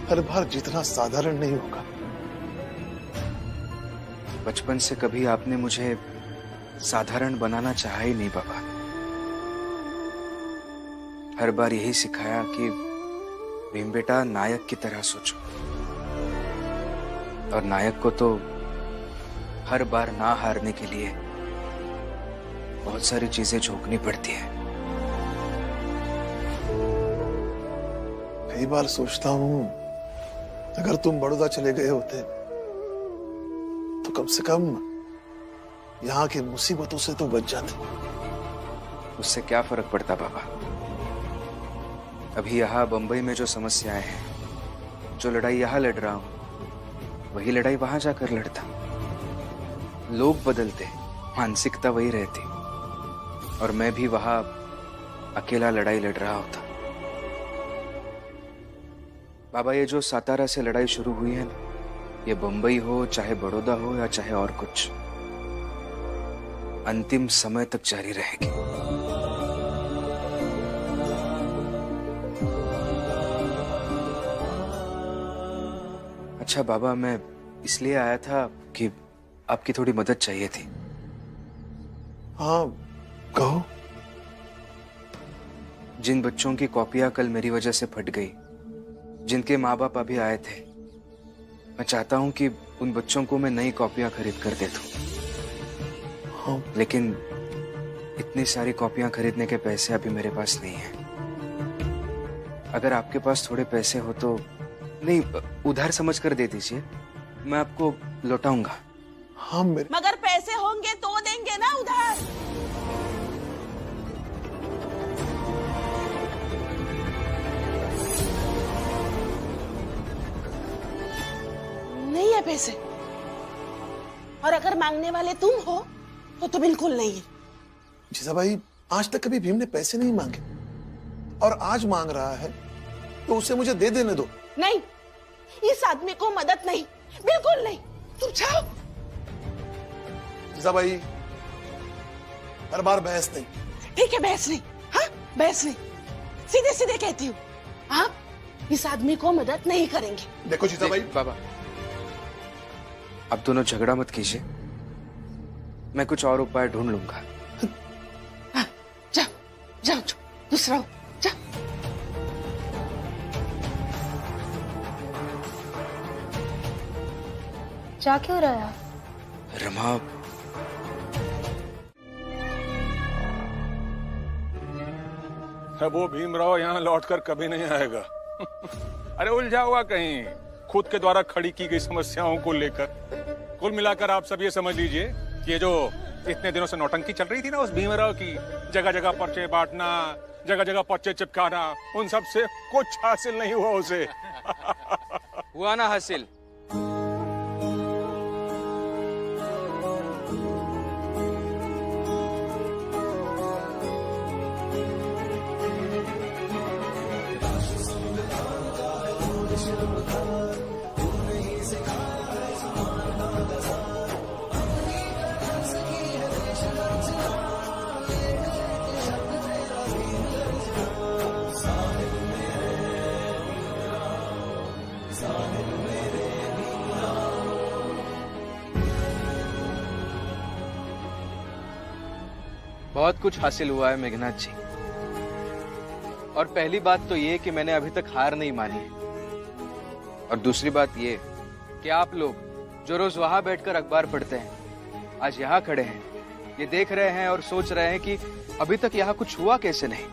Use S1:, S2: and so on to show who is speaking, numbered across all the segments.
S1: हर बार जितना साधारण नहीं होगा।
S2: बचपन से कभी आपने मुझे साधारण बनाना चाहा ही नहीं बाबा। हर बार यही सिखाया कि भीम बेटा नायक की तरह सोचो, और नायक को तो हर बार ना हारने के लिए बहुत सारी चीजें झोंकनी पड़ती है।
S1: कई बार सोचता हूं अगर तुम बड़ौदा चले गए होते तो कम से कम यहाँ की मुसीबतों से तो बच जाते।
S2: उससे क्या फर्क पड़ता बाबा? अभी यहाँ बंबई में जो समस्याएं हैं, जो लड़ाई यहाँ लड़ रहा हूं, वही लड़ाई वहां जाकर लड़ता। लोग बदलते, मानसिकता वही रहती, और मैं भी वहां अकेला लड़ाई लड़ रहा होता। बाबा, ये जो सातारा से लड़ाई शुरू हुई है ना, ये बंबई हो, चाहे बड़ौदा हो, या चाहे और कुछ, अंतिम समय तक जारी रहेगी। अच्छा बाबा, मैं इसलिए आया था कि आपकी थोड़ी मदद चाहिए थी।
S1: हाँ, कहो।
S2: जिन बच्चों की कॉपियां कल मेरी वजह से फट गई, जिनके माँ बाप अभी आए थे, मैं चाहता हूं कि उन बच्चों को मैं नई कॉपियां खरीद कर दे दूं।
S1: हाँ।
S2: लेकिन इतनी सारी कॉपियां खरीदने के पैसे अभी मेरे पास नहीं है। अगर आपके पास थोड़े पैसे हो तो, नहीं, उधार समझ कर दे दीजिए, मैं आपको लौटाऊंगा।
S1: हाँ मेरे,
S3: मगर पैसे होंगे तो देंगे ना उधार। नहीं है पैसे, और अगर मांगने वाले तुम हो तो बिल्कुल नहीं है।
S1: जीजा भाई, आज तक कभी भीम ने पैसे नहीं मांगे, और आज मांग रहा है तो उसे मुझे दे देने दो।
S3: नहीं, इस आदमी को मदद नहीं, बिल्कुल नहीं। तुम जाओ।
S1: जीजा भाई, हर बार बहस नहीं।
S3: ठीक है, बहस नहीं। हाँ, बहस नहीं, सीधे सीधे कहती हूँ, आप इस आदमी को मदद नहीं करेंगे।
S1: देखो जीजा भाई,
S2: बाबा, अब दोनों झगड़ा मत कीजिए, मैं कुछ और उपाय ढूंढ लूंगा।
S3: हाँ, जाओ जाओ, दूसरा हो, जाओ।
S4: जा क्यों रहा है?
S2: रमा,
S5: वो भीमराव यहाँ लौटकर कभी नहीं आएगा। अरे उलझा हुआ कहीं खुद के द्वारा खड़ी की गई समस्याओं को लेकर। कुल मिलाकर आप सब ये समझ लीजिए कि ये जो इतने दिनों से नौटंकी चल रही थी ना उस भीमराव की, जगह जगह पर्चे बांटना, जगह जगह पर्चे चिपकाना, उन सब से कुछ हासिल नहीं हुआ उसे।
S2: हुआ ना हासिल। बहुत कुछ हासिल हुआ है मेघनाथ जी, और पहली बात तो ये कि मैंने अभी तक हार नहीं मानी है, और दूसरी बात ये कि आप लोग जो रोज वहां बैठकर अखबार पढ़ते हैं, आज यहाँ खड़े हैं, ये देख रहे हैं और सोच रहे हैं कि अभी तक यहाँ कुछ हुआ कैसे नहीं।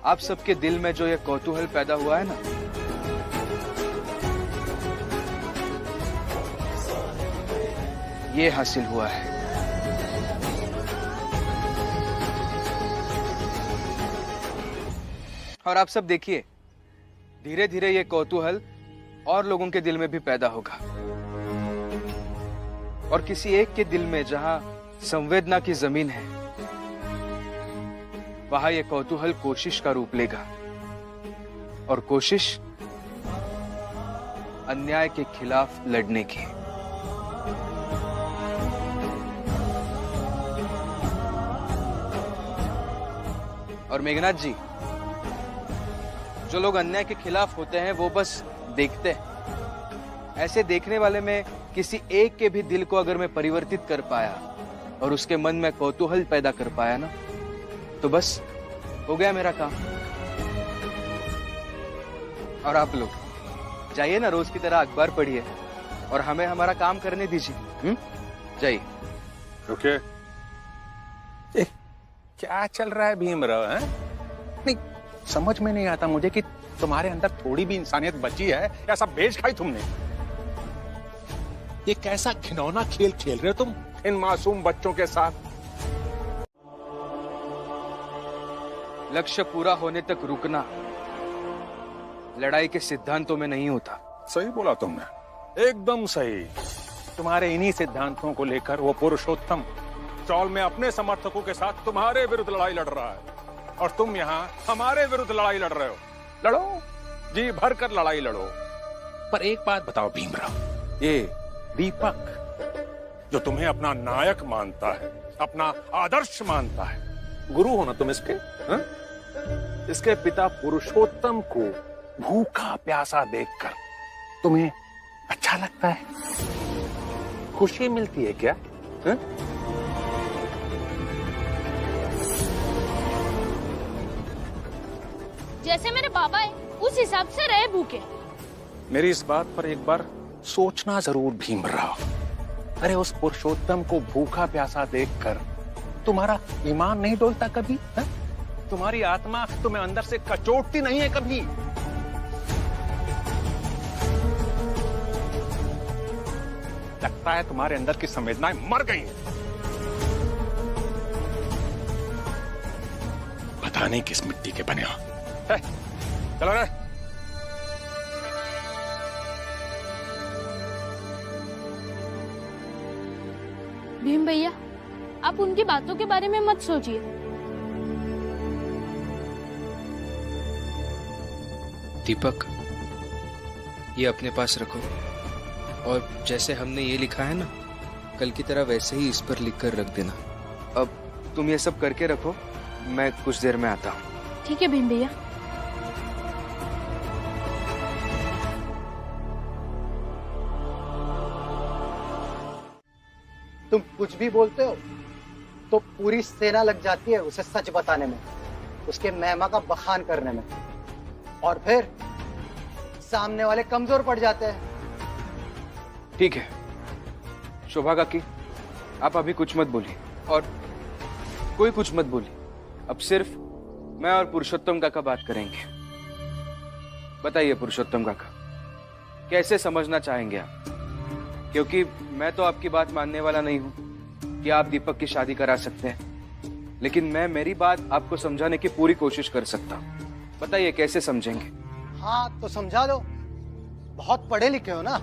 S2: आप सबके दिल में जो ये कौतूहल पैदा हुआ है ना, ये हासिल हुआ है। और आप सब देखिए, धीरे धीरे ये कौतूहल और लोगों के दिल में भी पैदा होगा, और किसी एक के दिल में जहां संवेदना की जमीन है, वहां ये कौतूहल कोशिश का रूप लेगा, और कोशिश अन्याय के खिलाफ लड़ने की। और मेघनाथ जी, जो लोग अन्याय के खिलाफ होते हैं वो बस देखते हैं। ऐसे देखने वाले में किसी एक के भी दिल को अगर मैं परिवर्तित कर पाया और उसके मन में कौतूहल पैदा कर पाया ना, तो बस हो गया मेरा काम। और आप लोग जाइए ना, रोज की तरह अखबार पढ़िए और हमें हमारा काम करने दीजिए। जाइए।
S5: रुकिए, क्या चल रहा है भीमराव? हैं? नहीं समझ में नहीं आता मुझे कि तुम्हारे अंदर थोड़ी भी इंसानियत बची है या सब बेच खाई तुमने? ये कैसा घिनौना खेल खेल रहे हो तुम इन मासूम बच्चों के साथ?
S2: लक्ष्य पूरा होने तक रुकना लड़ाई के सिद्धांतों में नहीं होता।
S5: सही बोला तुमने, एकदम सही। तुम्हारे इन्हीं सिद्धांतों को लेकर वो पुरुषोत्तम चौल में अपने समर्थकों के साथ तुम्हारे विरुद्ध लड़ाई लड़ रहा है और तुम यहाँ हमारे विरुद्ध लड़ाई लड़ रहे हो। लड़ो, जी भर कर लड़ाई लड़ो। पर एक बात बताओ भीमराव, ये दीपक जो तुम्हें अपना नायक मानता है, अपना आदर्श मानता है, गुरु हो ना तुम इसके? हा? इसके पिता पुरुषोत्तम को भूखा प्यासा देखकर तुम्हें अच्छा लगता है? खुशी मिलती है क्या? हा?
S4: जैसे मेरे बाबा है उस हिसाब से रहे भूखे।
S5: मेरी इस बात पर एक बार सोचना जरूर भीमराव। अरे उस पुरुषोत्तम को भूखा प्यासा देखकर तुम्हारा ईमान नहीं डोलता कभी? है? तुम्हारी आत्मा तुम्हें अंदर से कचोटती नहीं है कभी? लगता है तुम्हारे अंदर की संवेदनाएं मर गई हैं। पता नहीं किस मिट्टी के बने हो। चलो रे।
S4: भीम भैया, आप उनकी बातों के बारे में मत सोचिए।
S2: दीपक, ये अपने पास रखो और जैसे हमने ये लिखा है ना, कल की तरह वैसे ही इस पर लिखकर रख देना। अब तुम ये सब करके रखो, मैं कुछ देर में आता हूँ।
S4: ठीक है भीम भैया।
S6: तुम कुछ भी बोलते हो तो पूरी सेना लग जाती है उसे सच बताने में, उसके महिमा का बखान करने में, और फिर सामने वाले कमजोर पड़ जाते हैं।
S2: ठीक है शोभा काकी, आप अभी कुछ मत बोलिए और कोई कुछ मत बोलिए। अब सिर्फ मैं और पुरुषोत्तम काका बात करेंगे। बताइए पुरुषोत्तम काका, कैसे समझना चाहेंगे आप? क्योंकि मैं तो आपकी बात मानने वाला नहीं हूं कि आप दीपक की शादी करा सकते हैं, लेकिन मैं मेरी बात आपको समझाने की पूरी कोशिश कर सकता हूं। बताइए कैसे समझेंगे?
S6: हाँ तो समझा दो, बहुत पढ़े लिखे हो ना,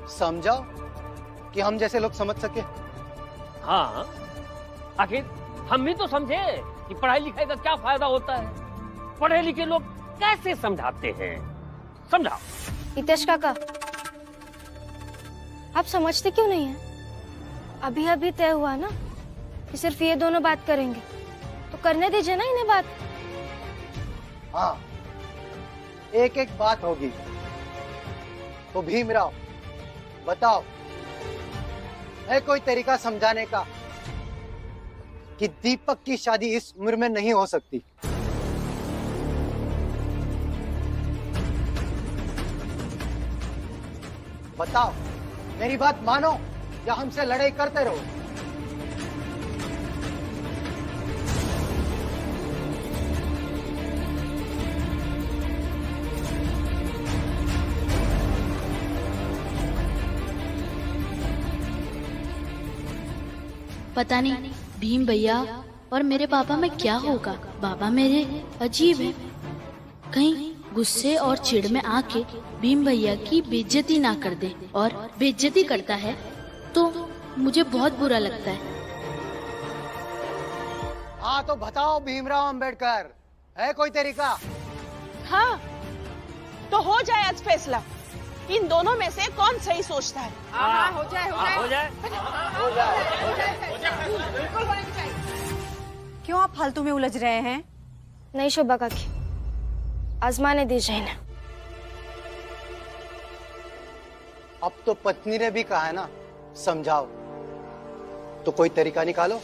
S6: समझाओ कि हम जैसे लोग समझ सके।
S7: हाँ, आखिर हम भी तो समझे कि पढ़ाई लिखाई का क्या फायदा होता है। पढ़े लिखे लोग कैसे समझाते हैं, समझाओ।
S4: हितेश काका, आप समझते क्यों नहीं हैं? अभी अभी तय हुआ ना कि सिर्फ ये दोनों बात करेंगे, तो करने दीजिए ना इन्हें बात।
S6: हाँ, एक एक बात होगी। तो भीमराव बताओ, है कोई तरीका समझाने का कि दीपक की शादी इस उम्र में नहीं हो सकती? बताओ, मेरी बात मानो या हमसे लड़ाई करते रहो।
S8: पता नहीं भीम भैया और मेरे पापा में क्या होगा। बाबा मेरे अजीब है, कहीं गुस्से और चिढ़ में आके भीम भैया की बेइज्जती ना कर दे, और बेइज्जती करता है तो मुझे बहुत बुरा लगता है।
S6: हाँ तो बताओ भीमराव अंबेडकर, है कोई तरीका?
S3: हाँ तो हो जाए आज फैसला, इन दोनों में से कौन सही सोचता है। हाँ हो जाए
S7: हो जाए।
S9: क्यों आप फालतू में उलझ रहे हैं?
S4: नहीं शोभा काकी, आजमाने दीजिए इन्हें।
S6: अब तो पत्नी ने भी कहा है ना, समझाओ, तो कोई तरीका निकालो।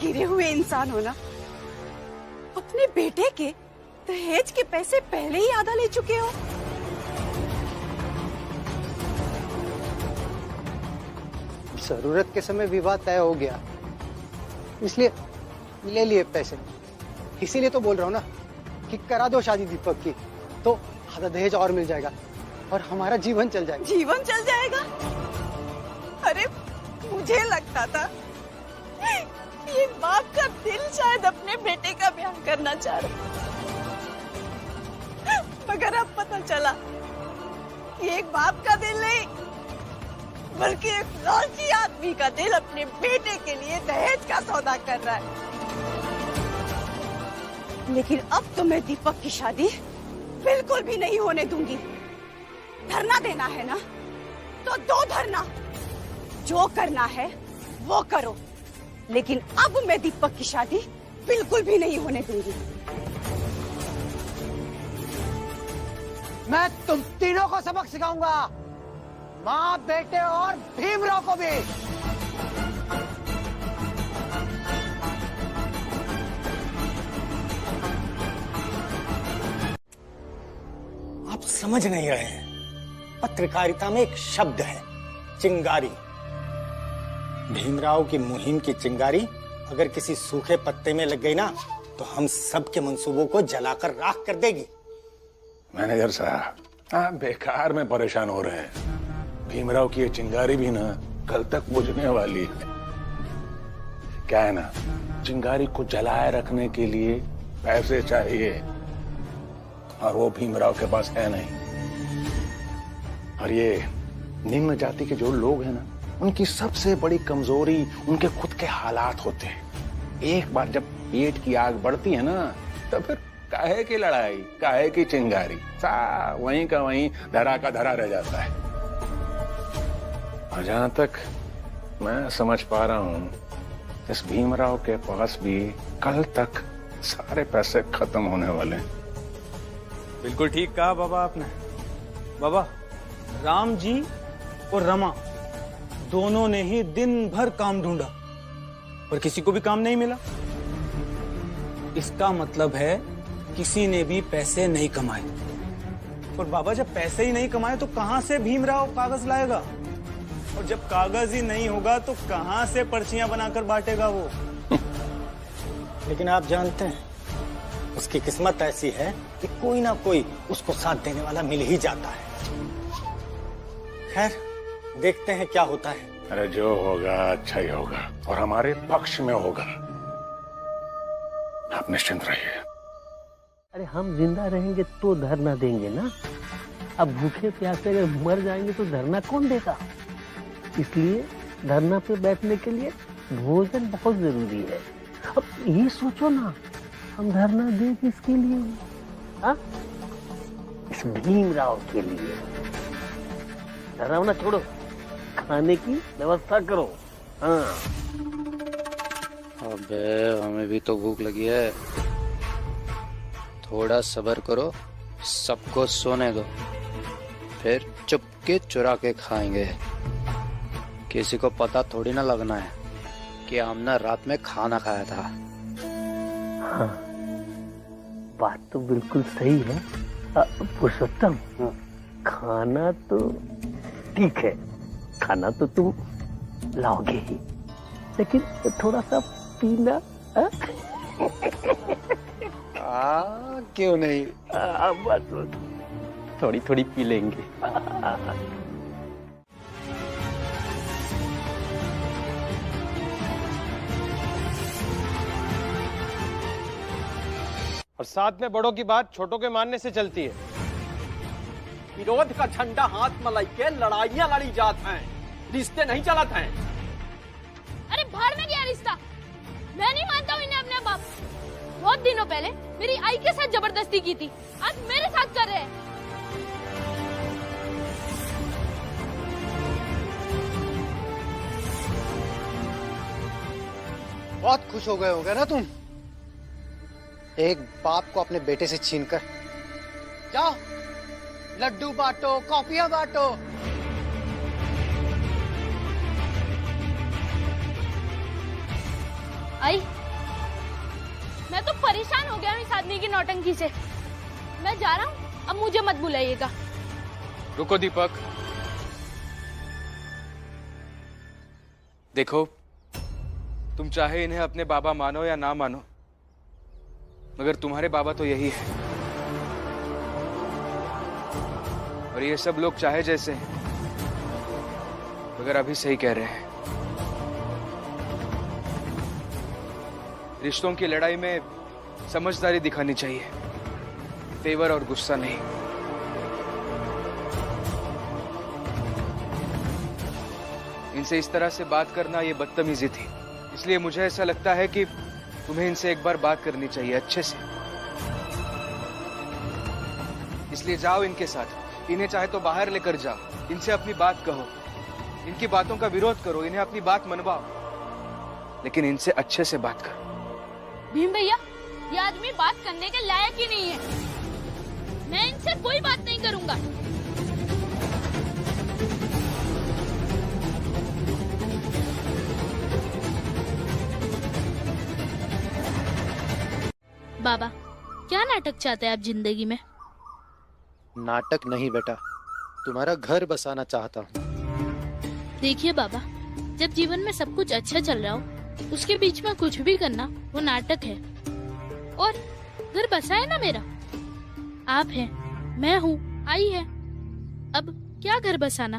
S3: गिरे हुए इंसान हो ना, अपने बेटे के दहेज के पैसे पहले ही आधा ले चुके हो।
S6: जरूरत के समय विवाद तय हो गया, इसलिए ले लिए पैसे। इसीलिए तो बोल रहा हूँ ना कि करा दो शादी दीपक की, तो आधा दहेज और मिल जाएगा और हमारा जीवन चल जाएगा।
S3: जीवन चल जाएगा? अरे मुझे लगता था एक बाप का दिल शायद अपने बेटे का ब्याह करना चाह रहा, मगर अब पता चला कि एक बाप का दिल नहीं, बल्कि एक लालची आदमी का दिल अपने बेटे के लिए दहेज का सौदा कर रहा है। लेकिन अब तो मैं दीपक की शादी बिल्कुल भी नहीं होने दूंगी। धरना देना है ना, तो दो धरना, जो करना है वो करो, लेकिन अब मैं दीपक की शादी बिल्कुल भी नहीं होने दूंगी।
S6: मैं तुम तीनों को सबक सिखाऊंगा, माँ, बेटे और भीमराव को भी।
S9: आप समझ नहीं रहे हैं, पत्रकारिता में एक शब्द है, चिंगारी। भीमराव की मुहिम की चिंगारी अगर किसी सूखे पत्ते में लग गई ना, तो हम सब के मंसूबों को जलाकर राख कर देगी।
S5: मैनेजर साहब, आप बेकार में परेशान हो रहे हैं। भीमराव की ये चिंगारी भी ना कल तक बुझने वाली है। क्या है ना, चिंगारी को जलाए रखने के लिए पैसे चाहिए, और वो भीमराव के पास है नहीं। और ये निम्न जाति के जो लोग हैं ना, उनकी सबसे बड़ी कमजोरी उनके खुद के हालात होते हैं। एक बार जब पेट की आग बढ़ती है ना, तो फिर काहे की लड़ाई, काहे की चिंगारी, वहीं का वहीं धरा का धरा रह जाता है। और जहां तक मैं समझ पा रहा हूं, इस भीमराव के पास भी कल तक सारे पैसे खत्म होने वाले हैं।
S10: बिल्कुल ठीक कहा बाबा आपने। बाबा, राम जी और रमा दोनों ने ही दिन भर काम ढूंढा, पर किसी को भी काम नहीं मिला। इसका मतलब है किसी ने भी पैसे नहीं कमाए। और बाबा, जब पैसे ही नहीं कमाए तो कहां से भीमराव कागज लाएगा? और जब कागज ही नहीं होगा तो कहां से पर्चियां बनाकर बांटेगा वो?
S9: लेकिन आप जानते हैं, उसकी किस्मत ऐसी है कि कोई ना कोई उसको साथ देने वाला मिल ही जाता है। खैर, देखते हैं क्या होता है।
S5: अरे जो होगा अच्छा ही होगा, और हमारे पक्ष में होगा। आप निश्चिंत रहिए।
S7: अरे हम जिंदा रहेंगे तो धरना देंगे ना। अब भूखे प्यासे अगर मर जाएंगे तो धरना कौन देगा? इसलिए धरना पे बैठने के लिए भोजन बहुत जरूरी है। अब ये सोचो ना, हम धरना दें किसके लिए? हाँ, इस भीमराव के लिए। डरावना छोड़ो, खाने की व्यवस्था करो। हाँ।
S11: अबे, हमें भी तो भूख लगी है। थोड़ा सब्र करो, सबको सोने दो, फिर चुपके चुरा के खाएंगे। किसी को पता थोड़ी ना लगना है कि हमने रात में खाना खाया था।
S7: हाँ, बात तो बिल्कुल सही है पुरुषोत्तम। खाना तो ठीक है, खाना तो तुम लाओगे ही, लेकिन थोड़ा सा पीना।
S11: क्यों नहीं?
S7: बस थोड़ी थोड़ी पी लेंगे।
S10: और साथ में बड़ों की बात छोटों के मानने से चलती है।
S12: विरोध का झंडा हाथ में लेके लड़ाइयां लड़ी जात हैं, रिश्ते नहीं चलत हैं।
S8: अरे भाड़ में गया रिश्ता, मैं नहीं मानता हूँ इन्हें अपने बाप। बहुत दिनों पहले मेरी आई के साथ जबरदस्ती की थी, आज मेरे साथ कर रहे हैं।
S6: बहुत खुश हो गए होगे ना तुम, एक बाप को अपने बेटे से छीनकर। जाओ लड्डू बांटो, कॉफियां बांटो।
S8: आई, मैं तो परेशान हो गया हूँ इस आदमी की नौटंकी से। मैं जा रहा हूँ, अब मुझे मत बुलाइएगा।
S2: रुको दीपक, देखो तुम चाहे इन्हें अपने बाबा मानो या ना मानो, मगर तुम्हारे बाबा तो यही है। और ये सब लोग चाहे जैसे हैं, मगर अभी सही कह रहे हैं। रिश्तों की लड़ाई में समझदारी दिखानी चाहिए, तेवर और गुस्सा नहीं। इनसे इस तरह से बात करना ये बदतमीजी थी, इसलिए मुझे ऐसा लगता है कि तुम्हें इनसे एक बार बात करनी चाहिए अच्छे से। इसलिए जाओ इनके साथ, इन्हें चाहे तो बाहर लेकर जाओ, इनसे अपनी बात कहो, इनकी बातों का विरोध करो, इन्हें अपनी बात मनवाओ, लेकिन इनसे अच्छे से बात करो।
S8: भीम भैया, ये आदमी बात करने के लायक ही नहीं है। मैं इनसे कोई बात नहीं करूंगा। बाबा, क्या नाटक चाहते हैं आप जिंदगी में?
S11: नाटक नहीं बेटा, तुम्हारा घर बसाना चाहता हूँ।
S8: देखिए बाबा, जब जीवन में सब कुछ अच्छा चल रहा हो, उसके बीच में कुछ भी करना वो नाटक है। और घर बसा है ना मेरा, आप हैं, मैं हूँ, आई है, अब क्या घर बसाना?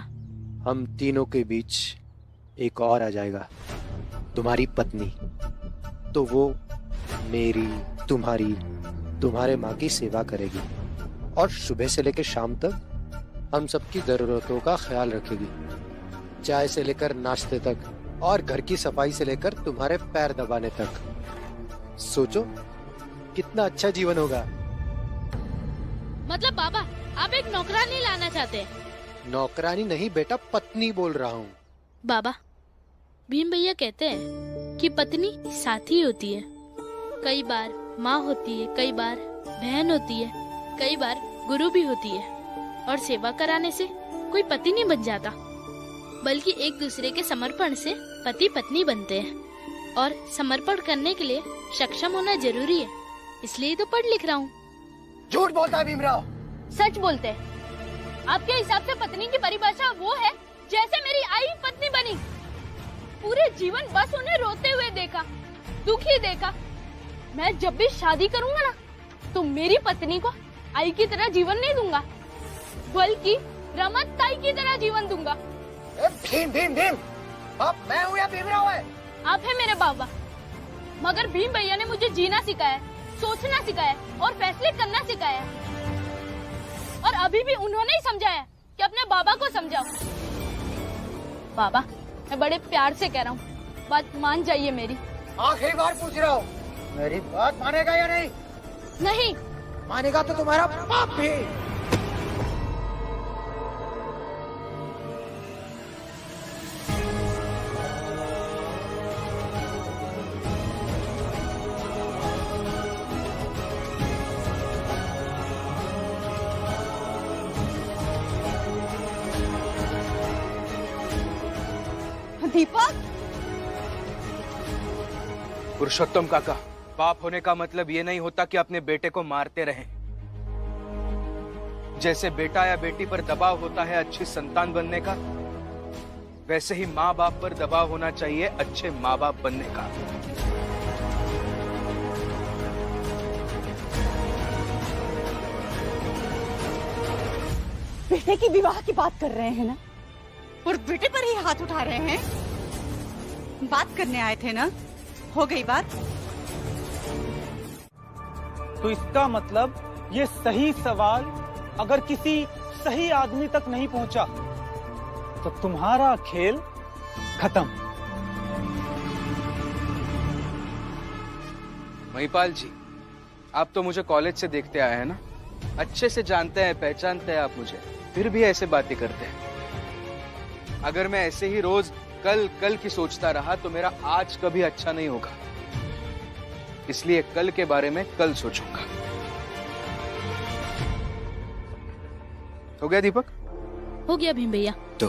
S11: हम तीनों के बीच एक और आ जाएगा, तुम्हारी पत्नी। तो वो मेरी, तुम्हारी, तुम्हारे माँ की सेवा करेगी और सुबह से लेकर शाम तक हम सबकी जरूरतों का ख्याल रखेगी, चाय से लेकर नाश्ते तक और घर की सफाई से लेकर तुम्हारे पैर दबाने तक। सोचो कितना अच्छा जीवन होगा।
S8: मतलब बाबा, आप एक नौकरानी लाना चाहते हैं?
S11: नौकरानी नहीं बेटा, पत्नी बोल रहा हूँ।
S8: बाबा, भीम भैया कहते हैं कि पत्नी साथी होती है, कई बार माँ होती है, कई बार बहन होती है, कई बार गुरु भी होती है। और सेवा कराने से कोई पति नहीं बन जाता, बल्कि एक दूसरे के समर्पण से पति पत्नी बनते हैं। और समर्पण करने के लिए सक्षम होना जरूरी है, इसलिए तो पढ़ लिख रहा हूँ।
S6: झूठ बोलता है भीमराव।
S8: सच बोलते हैं। आपके हिसाब से पत्नी की परिभाषा वो है जैसे मेरी आई पत्नी बनी। पूरे जीवन बस उन्हें रोते हुए देखा, दुखी देखा। मैं जब भी शादी करूंगा ना, तो मेरी पत्नी को आई की तरह जीवन नहीं दूंगा, बल्कि रमत ताई की तरह जीवन दूंगा।
S6: भीम भीम भीम, बाप मैं हूँ या भीमराव है?
S8: आप है मेरे बाबा, मगर भीम भैया ने मुझे जीना सिखाया, सोचना सिखाया और फैसले करना सिखाया। और अभी भी उन्होंने ही समझाया कि अपने बाबा को समझाओ। बाबा, मैं बड़े प्यार से कह रहा हूँ, बात मान जाइए मेरी।
S6: आखिरी बार पूछ रहा हूँ, मेरी बात मानेगा या नहीं?
S8: नहीं
S6: मानेगा तो तुम्हारा बाप भी।
S3: दीपक,
S2: पुरुषोत्तम काका, बाप होने का मतलब ये नहीं होता कि अपने बेटे को मारते रहें। जैसे बेटा या बेटी पर दबाव होता है अच्छी संतान बनने का, वैसे ही माँ बाप पर दबाव होना चाहिए अच्छे माँ बाप बनने का।
S3: बेटे की विवाह की बात कर रहे हैं ना, और बेटे पर ही हाथ उठा रहे हैं। बात करने आए थे ना, हो गई बात।
S10: तो इसका मतलब ये सही सवाल अगर किसी सही आदमी तक नहीं पहुंचा तो तुम्हारा खेल खत्म।
S2: महिपाल जी, आप तो मुझे कॉलेज से देखते आए हैं ना, अच्छे से जानते हैं, पहचानते हैं आप मुझे, फिर भी ऐसे बातें करते हैं। अगर मैं ऐसे ही रोज कल कल की सोचता रहा तो मेरा आज कभी अच्छा नहीं होगा। इसलिए कल के बारे में कल सोचूंगा। हो गया दीपक?
S8: हो गया भीम भैया।
S2: तो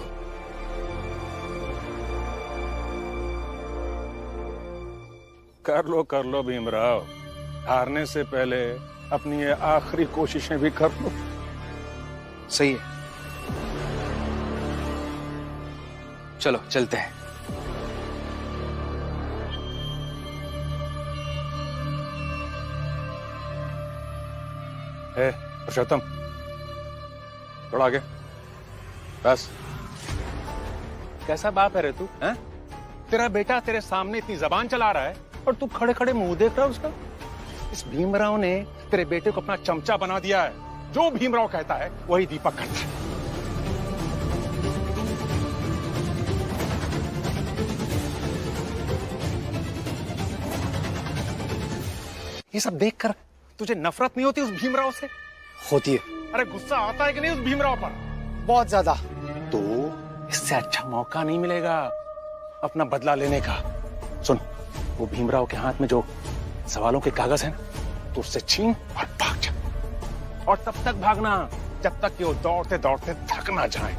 S5: कर लो भीमराव, हारने से पहले अपनी ये आखिरी कोशिशें भी कर लो।
S2: सही है, चलो चलते हैं।
S5: पुरुषोत्तम, थोड़ा आगे। बस। कैसा बाप है रे तू? हैं? तेरा बेटा तेरे सामने इतनी जबान चला रहा है और तू खड़े खड़े मुंह देख रहा है उसका। इस भीमराव ने तेरे बेटे को अपना चमचा बना दिया है। जो भीमराव कहता है वही दीपक करता है। ये सब देखकर तुझे नफरत नहीं होती उस भीमराव से?
S6: होती है।
S5: अरे गुस्सा आता है कि नहीं उस भीमराव पर?
S6: बहुत ज्यादा।
S5: तो इससे अच्छा मौका नहीं मिलेगा अपना बदला लेने का। सुन, वो भीमराव के हाथ में जो सवालों के कागज है ना, तो उससे छीन और भाग जा। और तब तक भागना जब तक कि वो दौड़ते दौड़ते थक ना जाए।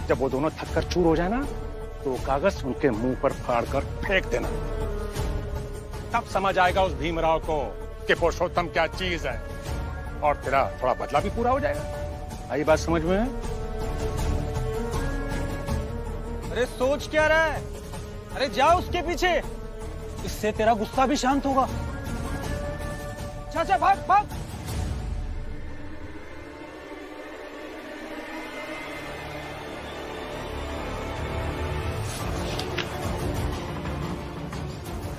S5: जब वो दोनों थक कर चूर हो जाए ना, तो वो कागज उनके मुंह पर फाड़ कर फेंक देना। तब समझ आएगा उस भीमराव को कि पुरुषोत्तम क्या चीज है, और तेरा थोड़ा बदला भी पूरा हो जाएगा। आई बात समझ में?
S10: अरे सोच क्या रहा है? अरे जाओ उसके पीछे, इससे तेरा गुस्सा भी शांत होगा। चाचा भाग भाग।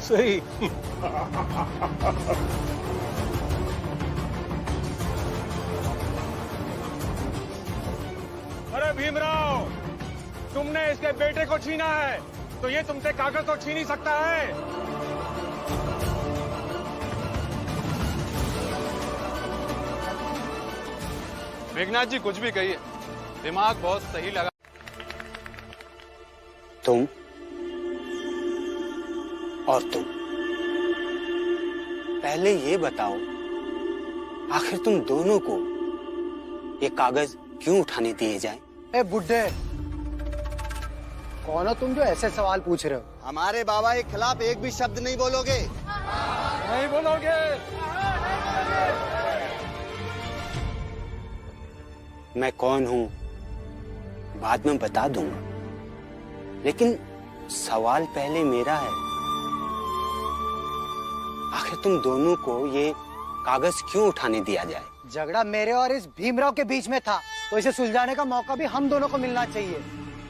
S5: सही। अरे भीमराव, तुमने इसके बेटे को छीना है तो ये तुमसे कागज तो छीन ही सकता है।
S2: मेघनाथ जी कुछ भी कहिए, दिमाग बहुत सही लगा।
S9: तुम और तुम पहले ये बताओ, आखिर तुम दोनों को ये कागज क्यों उठाने दिए जाए?
S6: ए बुड्ढे, कौन हो तुम जो ऐसे सवाल पूछ रहे हो?
S12: हमारे बाबा के खिलाफ एक भी शब्द नहीं बोलोगे।
S5: नहीं बोलोगे?
S9: मैं कौन हूं बाद में बता दूंगा, लेकिन सवाल पहले मेरा है। आखिर तुम दोनों को ये कागज क्यों उठाने दिया जाए?
S6: झगड़ा मेरे और इस भीमराव के बीच में था, तो इसे सुलझाने का मौका भी हम दोनों को मिलना चाहिए।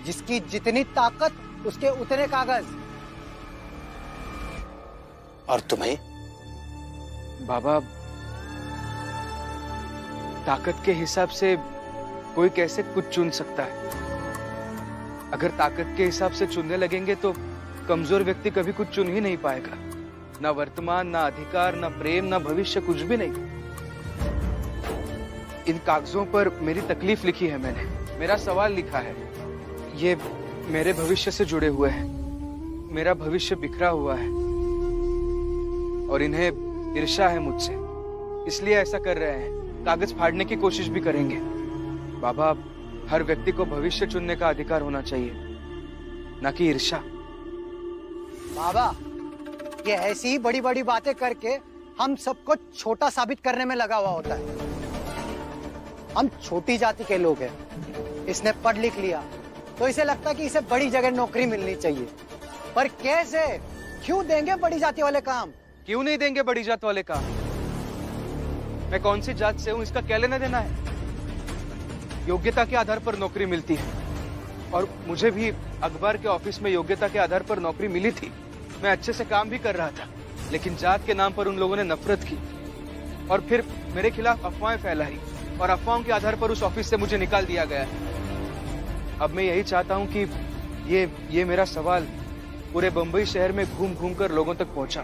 S6: जिसकी जितनी ताकत उसके उतने कागज।
S9: और तुम्हें?
S2: बाबा, ताकत के हिसाब से कोई कैसे कुछ चुन सकता है? अगर ताकत के हिसाब से चुनने लगेंगे तो कमजोर व्यक्ति कभी कुछ चुन ही नहीं पाएगा। ना वर्तमान, ना अधिकार, ना प्रेम, ना भविष्य, कुछ भी नहीं। इन कागजों पर मेरी तकलीफ लिखी है मैंने, मेरा सवाल लिखा है। ये मेरे भविष्य से जुड़े हुए हैं। मेरा भविष्य बिखरा हुआ है और इन्हें ईर्ष्या है मुझसे, इसलिए ऐसा कर रहे हैं। कागज फाड़ने की कोशिश भी करेंगे। बाबा, हर व्यक्ति को भविष्य चुनने का अधिकार होना चाहिए, ना कि ईर्ष्या।
S6: बाबा, ये ऐसी ही बड़ी बड़ी बातें करके हम सबको छोटा साबित करने में लगा हुआ होता है। हम छोटी जाति के लोग हैं। इसने पढ़ लिख लिया तो इसे लगता है कि इसे बड़ी जगह नौकरी मिलनी चाहिए। पर कैसे? क्यों देंगे बड़ी जाति वाले काम?
S2: क्यों नहीं देंगे बड़ी जात वाले काम? मैं कौन सी जात से हूं इसका क्या लेना देना है? योग्यता के आधार पर नौकरी मिलती है, और मुझे भी अखबार के ऑफिस में योग्यता के आधार पर नौकरी मिली थी। मैं अच्छे से काम भी कर रहा था, लेकिन जात के नाम पर उन लोगों ने नफरत की और फिर मेरे खिलाफ अफवाहें फैलाई। और अफवाहों के आधार पर उस ऑफिस से मुझे निकाल दिया गया है। अब मैं यही चाहता हूं कि ये मेरा सवाल पूरे बंबई शहर में घूम घूम कर लोगों तक पहुंचा।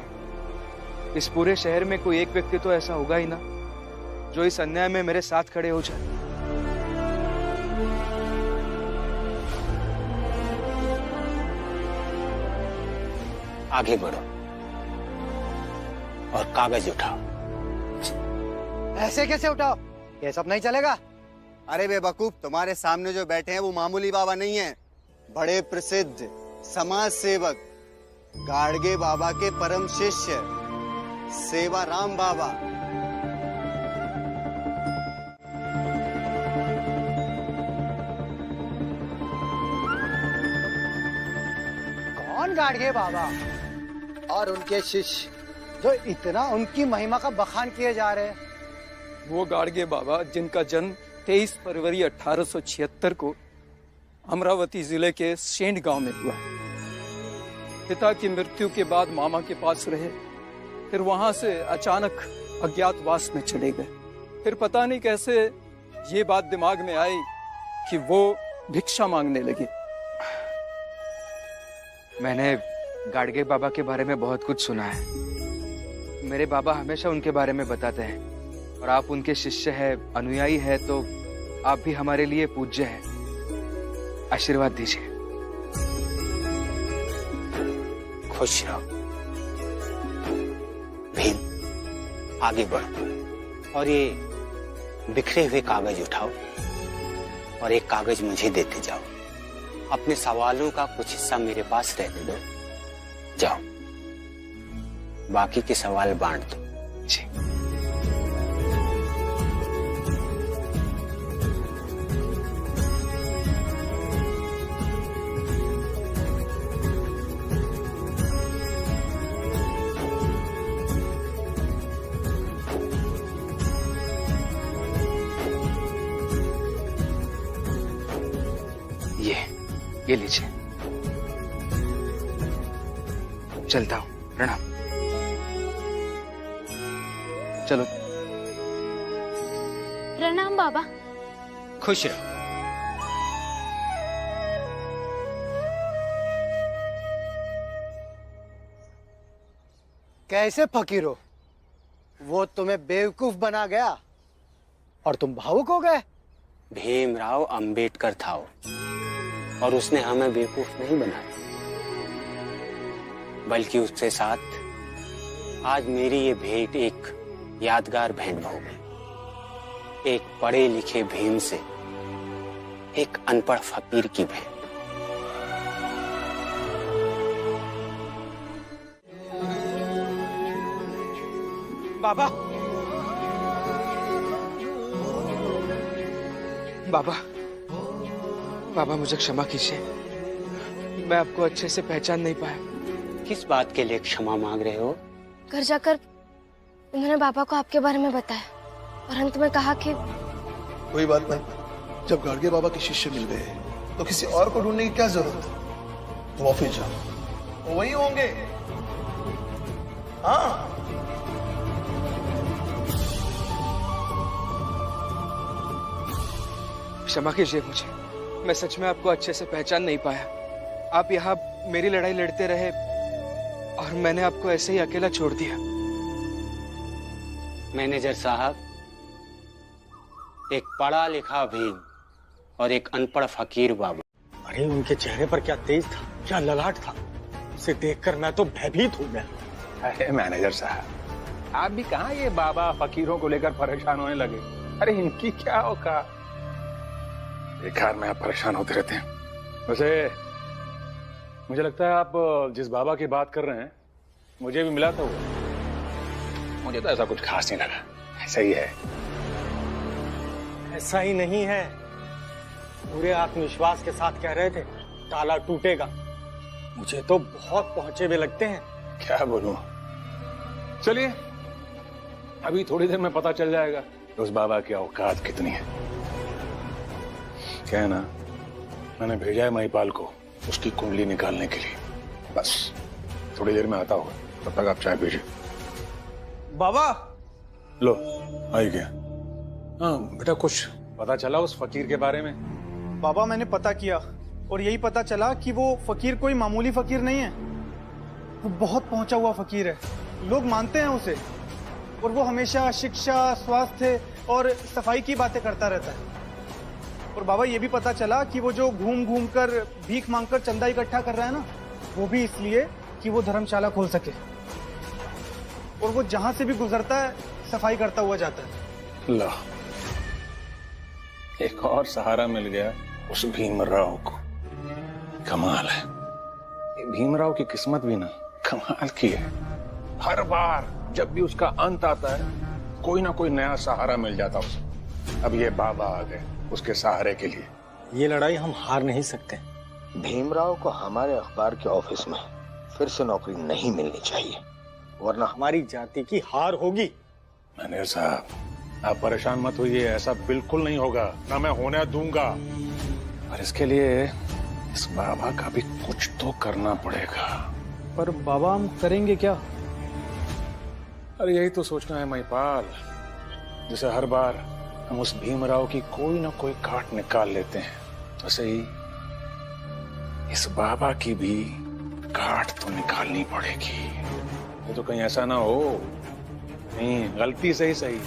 S2: इस पूरे शहर में कोई एक व्यक्ति तो ऐसा होगा ही ना जो इस अन्याय में मेरे साथ खड़े हो जाए।
S9: आगे बढ़ो और कागज उठाओ।
S6: ऐसे कैसे उठाओ? ये सब नहीं चलेगा।
S13: अरे बेवकूफ, तुम्हारे सामने जो बैठे हैं वो मामूली बाबा नहीं है, बड़े प्रसिद्ध समाज सेवक गाड़गे बाबा के परम शिष्य सेवाराम बाबा।
S6: कौन गाड़गे बाबा और उनके शिष्य जो इतना उनकी महिमा का बखान किए जा रहे हैं?
S12: वो गाड़गे बाबा जिनका जन्म 23 फरवरी 1876 को अमरावती जिले के सेंड गांव में हुआ। पिता की मृत्यु के बाद मामा के पास रहे, फिर वहां से अचानक अज्ञातवास में चले गए। फिर पता नहीं कैसे ये बात दिमाग में आई कि वो भिक्षा मांगने लगे।
S2: मैंने गाड़गे बाबा के बारे में बहुत कुछ सुना है। मेरे बाबा हमेशा उनके बारे में बताते हैं, और आप उनके शिष्य हैं, अनुयायी हैं, तो आप भी हमारे लिए पूज्य हैं। आशीर्वाद दीजिए।
S9: खुश रहो। भीम, आगे बढ़ो और ये बिखरे हुए कागज उठाओ और एक कागज मुझे देते जाओ। अपने सवालों का कुछ हिस्सा मेरे पास रहने दो। जाओ, बाकी के सवाल बांट दो।
S2: जी। ये लीजिए। चलता हूं, प्रणाम। चलो।
S8: प्रणाम बाबा।
S9: खुश रहो।
S6: कैसे फकीर हो? वो तुम्हें बेवकूफ बना गया और तुम भावुक हो गए।
S9: भीमराव अंबेडकर था वो, और उसने हमें बेवकूफ नहीं बनाया, बल्कि उसके साथ आज मेरी ये भेंट एक यादगार भेंट हो गई। एक पढ़े लिखे भीम से एक अनपढ़ फकीर की भेंट।
S12: बाबा,
S2: बाबा, बाबा मुझे क्षमा कीजिए, मैं आपको अच्छे से पहचान नहीं पाया।
S9: किस बात के लिए क्षमा मांग रहे हो?
S4: घर जाकर उन्होंने बाबा को आपके बारे में बताया और अंत में कहा कि
S1: कोई बात नहीं, जब गाड़गे बाबा के शिष्य मिल गए तो किसी और को ढूंढने की क्या जरूरत है? तुम ऑफिस जाओ, वो वही होंगे। हाँ,
S2: क्षमा कीजिए मुझे, मैं सच में आपको अच्छे से पहचान नहीं पाया। आप यहाँ मेरी लड़ाई लड़ते रहे और मैंने आपको ऐसे ही अकेला छोड़ दिया।
S9: मैनेजर साहब, एक पढ़ा लिखा भीम और एक अनपढ़ फकीर बाबा।
S10: अरे उनके चेहरे पर क्या तेज था, क्या ललाट था। उसे देखकर मैं तो भयभीत हो गया।
S5: अरे मैनेजर साहब, आप भी कहाँ ये बाबा फकीरों को लेकर परेशान होने लगे? अरे इनकी क्या औकात। बेकार में आप परेशान होते रहते हैं। वैसे मुझे लगता है आप जिस बाबा की बात कर रहे हैं, मुझे भी मिला था वो। मुझे तो ऐसा कुछ खास नहीं लगा, ऐसा ही है।
S10: ऐसा ही नहीं है, पूरे आत्मविश्वास के साथ कह रहे थे ताला टूटेगा। मुझे तो बहुत पहुंचे हुए लगते हैं।
S5: क्या बोलूं? चलिए, अभी थोड़ी देर में पता चल जाएगा उस बाबा की औकात कितनी है। क्या है ना, मैंने भेजा है महिपाल को उसकी कुंडली निकालने के लिए। बस थोड़ी देर में आता होगा, तब तक आप चाय पीजिए।
S10: बाबा,
S5: लो आई गया। हाँ बेटा, कुछ पता चला उस फकीर के बारे में?
S10: बाबा मैंने पता किया और यही पता चला कि वो फकीर कोई मामूली फकीर नहीं है। वो बहुत पहुंचा हुआ फकीर है, लोग मानते हैं उसे, और वो हमेशा शिक्षा, स्वास्थ्य और सफाई की बातें करता रहता है। और बाबा ये भी पता चला कि वो जो घूम घूम कर भीख मांगकर चंदा इकट्ठा कर रहा है ना, वो भी इसलिए कि वो धर्मशाला खोल सके। और वो जहां से भी गुजरता है सफाई करता हुआ जाता है।
S5: ला, एक और सहारा मिल गया उस भीमराव को। कमाल है, ये भीमराव की किस्मत भी ना कमाल की है। हर बार जब भी उसका अंत आता है कोई ना कोई नया सहारा मिल जाता उसे। अब ये बाबा आ गए उसके सहारे के लिए।
S10: ये लड़ाई हम हार नहीं सकते।
S14: भीमराव को हमारे अखबार के ऑफिस में फिर से नौकरी नहीं मिलनी चाहिए, वरना हमारी जाति की हार होगी।
S5: मैनेजर साहब, आप परेशान मत होइए, ऐसा बिल्कुल नहीं होगा, ना मैं होने दूंगा। पर इसके लिए इस बाबा का भी कुछ तो करना पड़ेगा।
S10: पर बाबा हम करेंगे क्या?
S5: अरे यही तो सोचना है महिपाल। जैसे हर बार हम उस भीमराव की कोई ना कोई काट निकाल लेते हैं, वैसे ही इस बाबा की भी काट तो निकालनी पड़ेगी। ये तो कहीं ऐसा ना हो, नहीं गलती से ही सही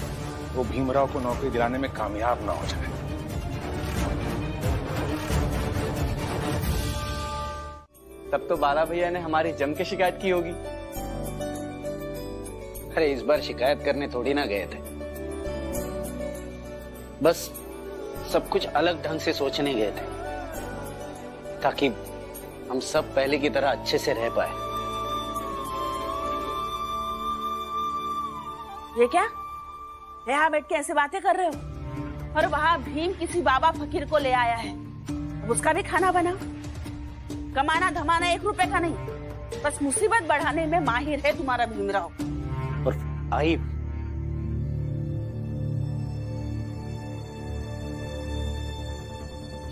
S5: वो भीमराव को नौकरी दिलाने में कामयाब ना हो जाए।
S9: तब तो बाला भैया ने हमारी जम के शिकायत की होगी।
S15: अरे इस बार शिकायत करने थोड़ी ना गए थे, बस सब कुछ अलग ढंग से सोचने गए थे ताकि हम सब पहले की तरह अच्छे से रह पाए।
S16: ये क्या? यहाँ बैठ के ऐसे बातें कर रहे हो? और वहाँ भीम किसी बाबा फकीर को ले आया है, अब उसका भी खाना बनाओ। कमाना धमाना 1 रुपए का नहीं, बस मुसीबत बढ़ाने में माहिर है तुम्हारा भीमराव।
S15: और आई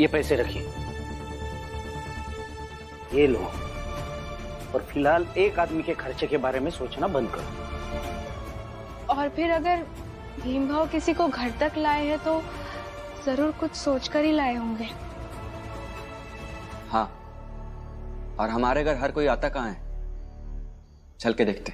S15: ये पैसे रखिए, ये लो, और फिलहाल एक आदमी के खर्चे के बारे में सोचना बंद करो।
S4: और फिर अगर भीम भाव किसी को घर तक लाए हैं तो जरूर कुछ सोचकर ही लाए होंगे।
S9: हाँ, और हमारे घर हर कोई आता कहाँ है? चल के देखते।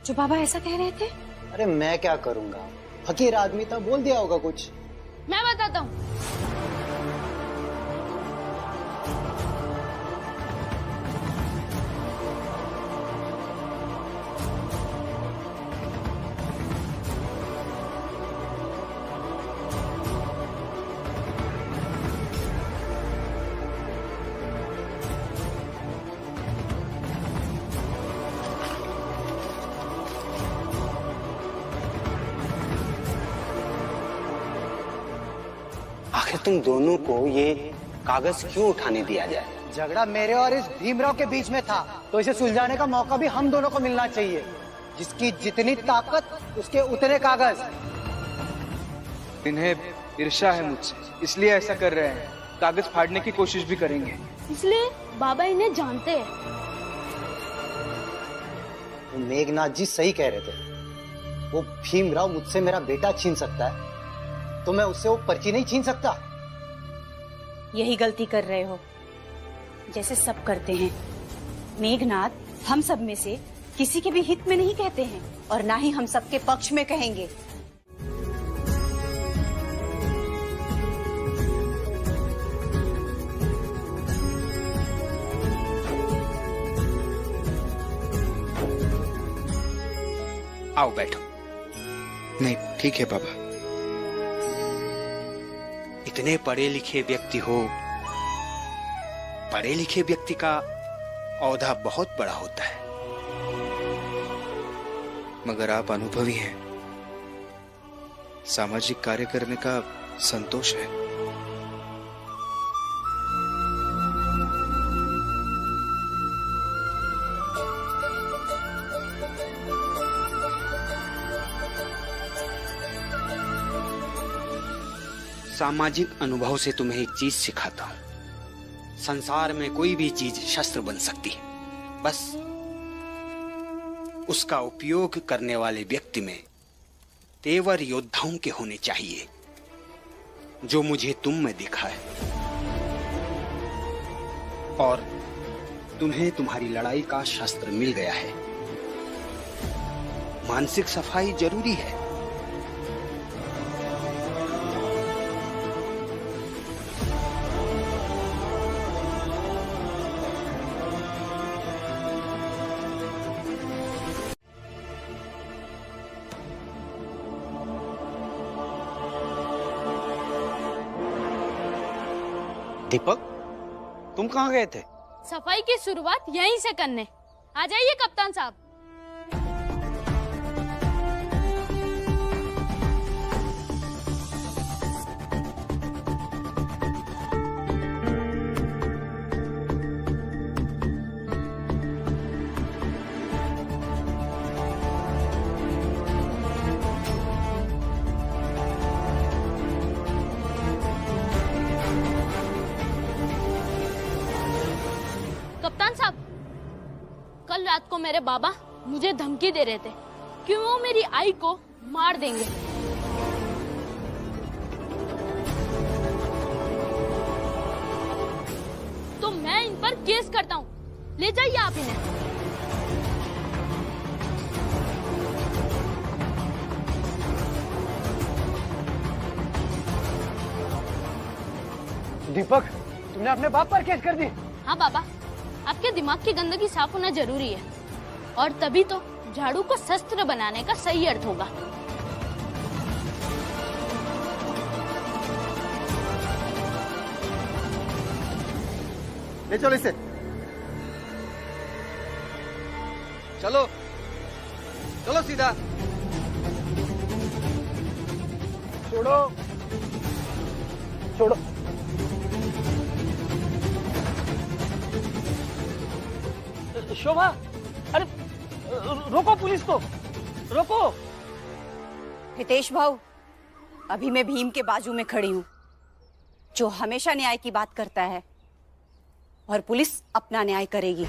S3: जो बाबा ऐसा कह रहे थे?
S6: अरे मैं क्या करूंगा, फकीर आदमी था, बोल दिया होगा कुछ।
S4: मैं बताता हूँ।
S9: आखिर तुम दोनों को ये कागज क्यों उठाने दिया जाए?
S6: झगड़ा मेरे और इस भीमराव के बीच में था, तो इसे सुलझाने का मौका भी हम दोनों को मिलना चाहिए। जिसकी जितनी ताकत उसके उतने कागज।
S2: इन्हें ईर्ष्या है मुझसे, इसलिए ऐसा कर रहे हैं। कागज फाड़ने की कोशिश भी करेंगे।
S4: इसलिए बाबा इन्हें जानते हैं।
S6: तो मेघनाथ जी सही कह रहे थे, वो भीमराव मुझसे मेरा बेटा छीन सकता है, तो मैं उससे वो पर्ची नहीं छीन सकता।
S3: यही गलती कर रहे हो, जैसे सब करते हैं। मेघनाथ हम सब में से किसी के भी हित में नहीं कहते हैं, और ना ही हम सबके पक्ष में कहेंगे।
S11: आओ बैठो।
S9: नहीं ठीक है बाबा। इतने पढ़े लिखे व्यक्ति हो, पढ़े लिखे व्यक्ति का औहदा बहुत बड़ा होता है, मगर आप अनुभवी हैं, सामाजिक कार्य करने का संतोष है। सामाजिक अनुभव से तुम्हें एक चीज सिखाता हूं, संसार में कोई भी चीज शस्त्र बन सकती है, बस उसका उपयोग करने वाले व्यक्ति में तेवर योद्धाओं के होने चाहिए, जो मुझे तुम में दिखा है। और तुम्हें तुम्हारी लड़ाई का शस्त्र मिल गया है। मानसिक सफाई जरूरी है।
S15: दीपक, तुम कहाँ गए थे?
S8: सफाई की शुरुआत यहीं से करने। आ जाइए कप्तान साहब। कप्तान साहब, कल रात को मेरे बाबा मुझे धमकी दे रहे थे कि वो मेरी आई को मार देंगे। तो मैं इन पर केस करता हूँ। ले जाइए आप इन्हें।
S6: दीपक, तुमने अपने बाप पर केस कर दी?
S8: हाँ बाबा, आपके दिमाग की गंदगी साफ होना जरूरी है, और तभी तो झाड़ू को शस्त्र बनाने का सही अर्थ होगा।
S6: ले चलो इसे।
S2: चलो चलो सीधा।
S6: छोड़ो छोड़ो। शोभा, अरे रोको पुलिस को, रोको।
S3: हितेश भाऊ, अभी मैं भीम के बाजू में खड़ी हूँ, जो हमेशा न्याय की बात करता है, और पुलिस अपना न्याय करेगी।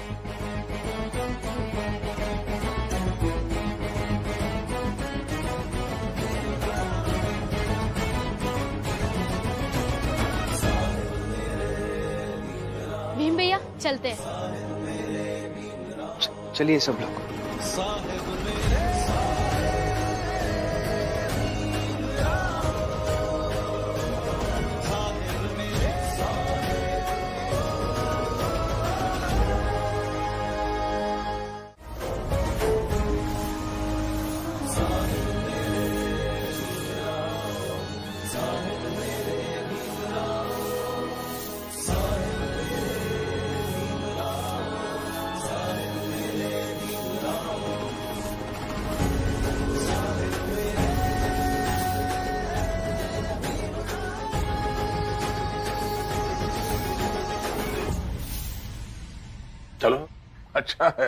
S8: भीम भैया, चलते हैं।
S2: चलिए सब लोग।
S5: चलो, अच्छा है,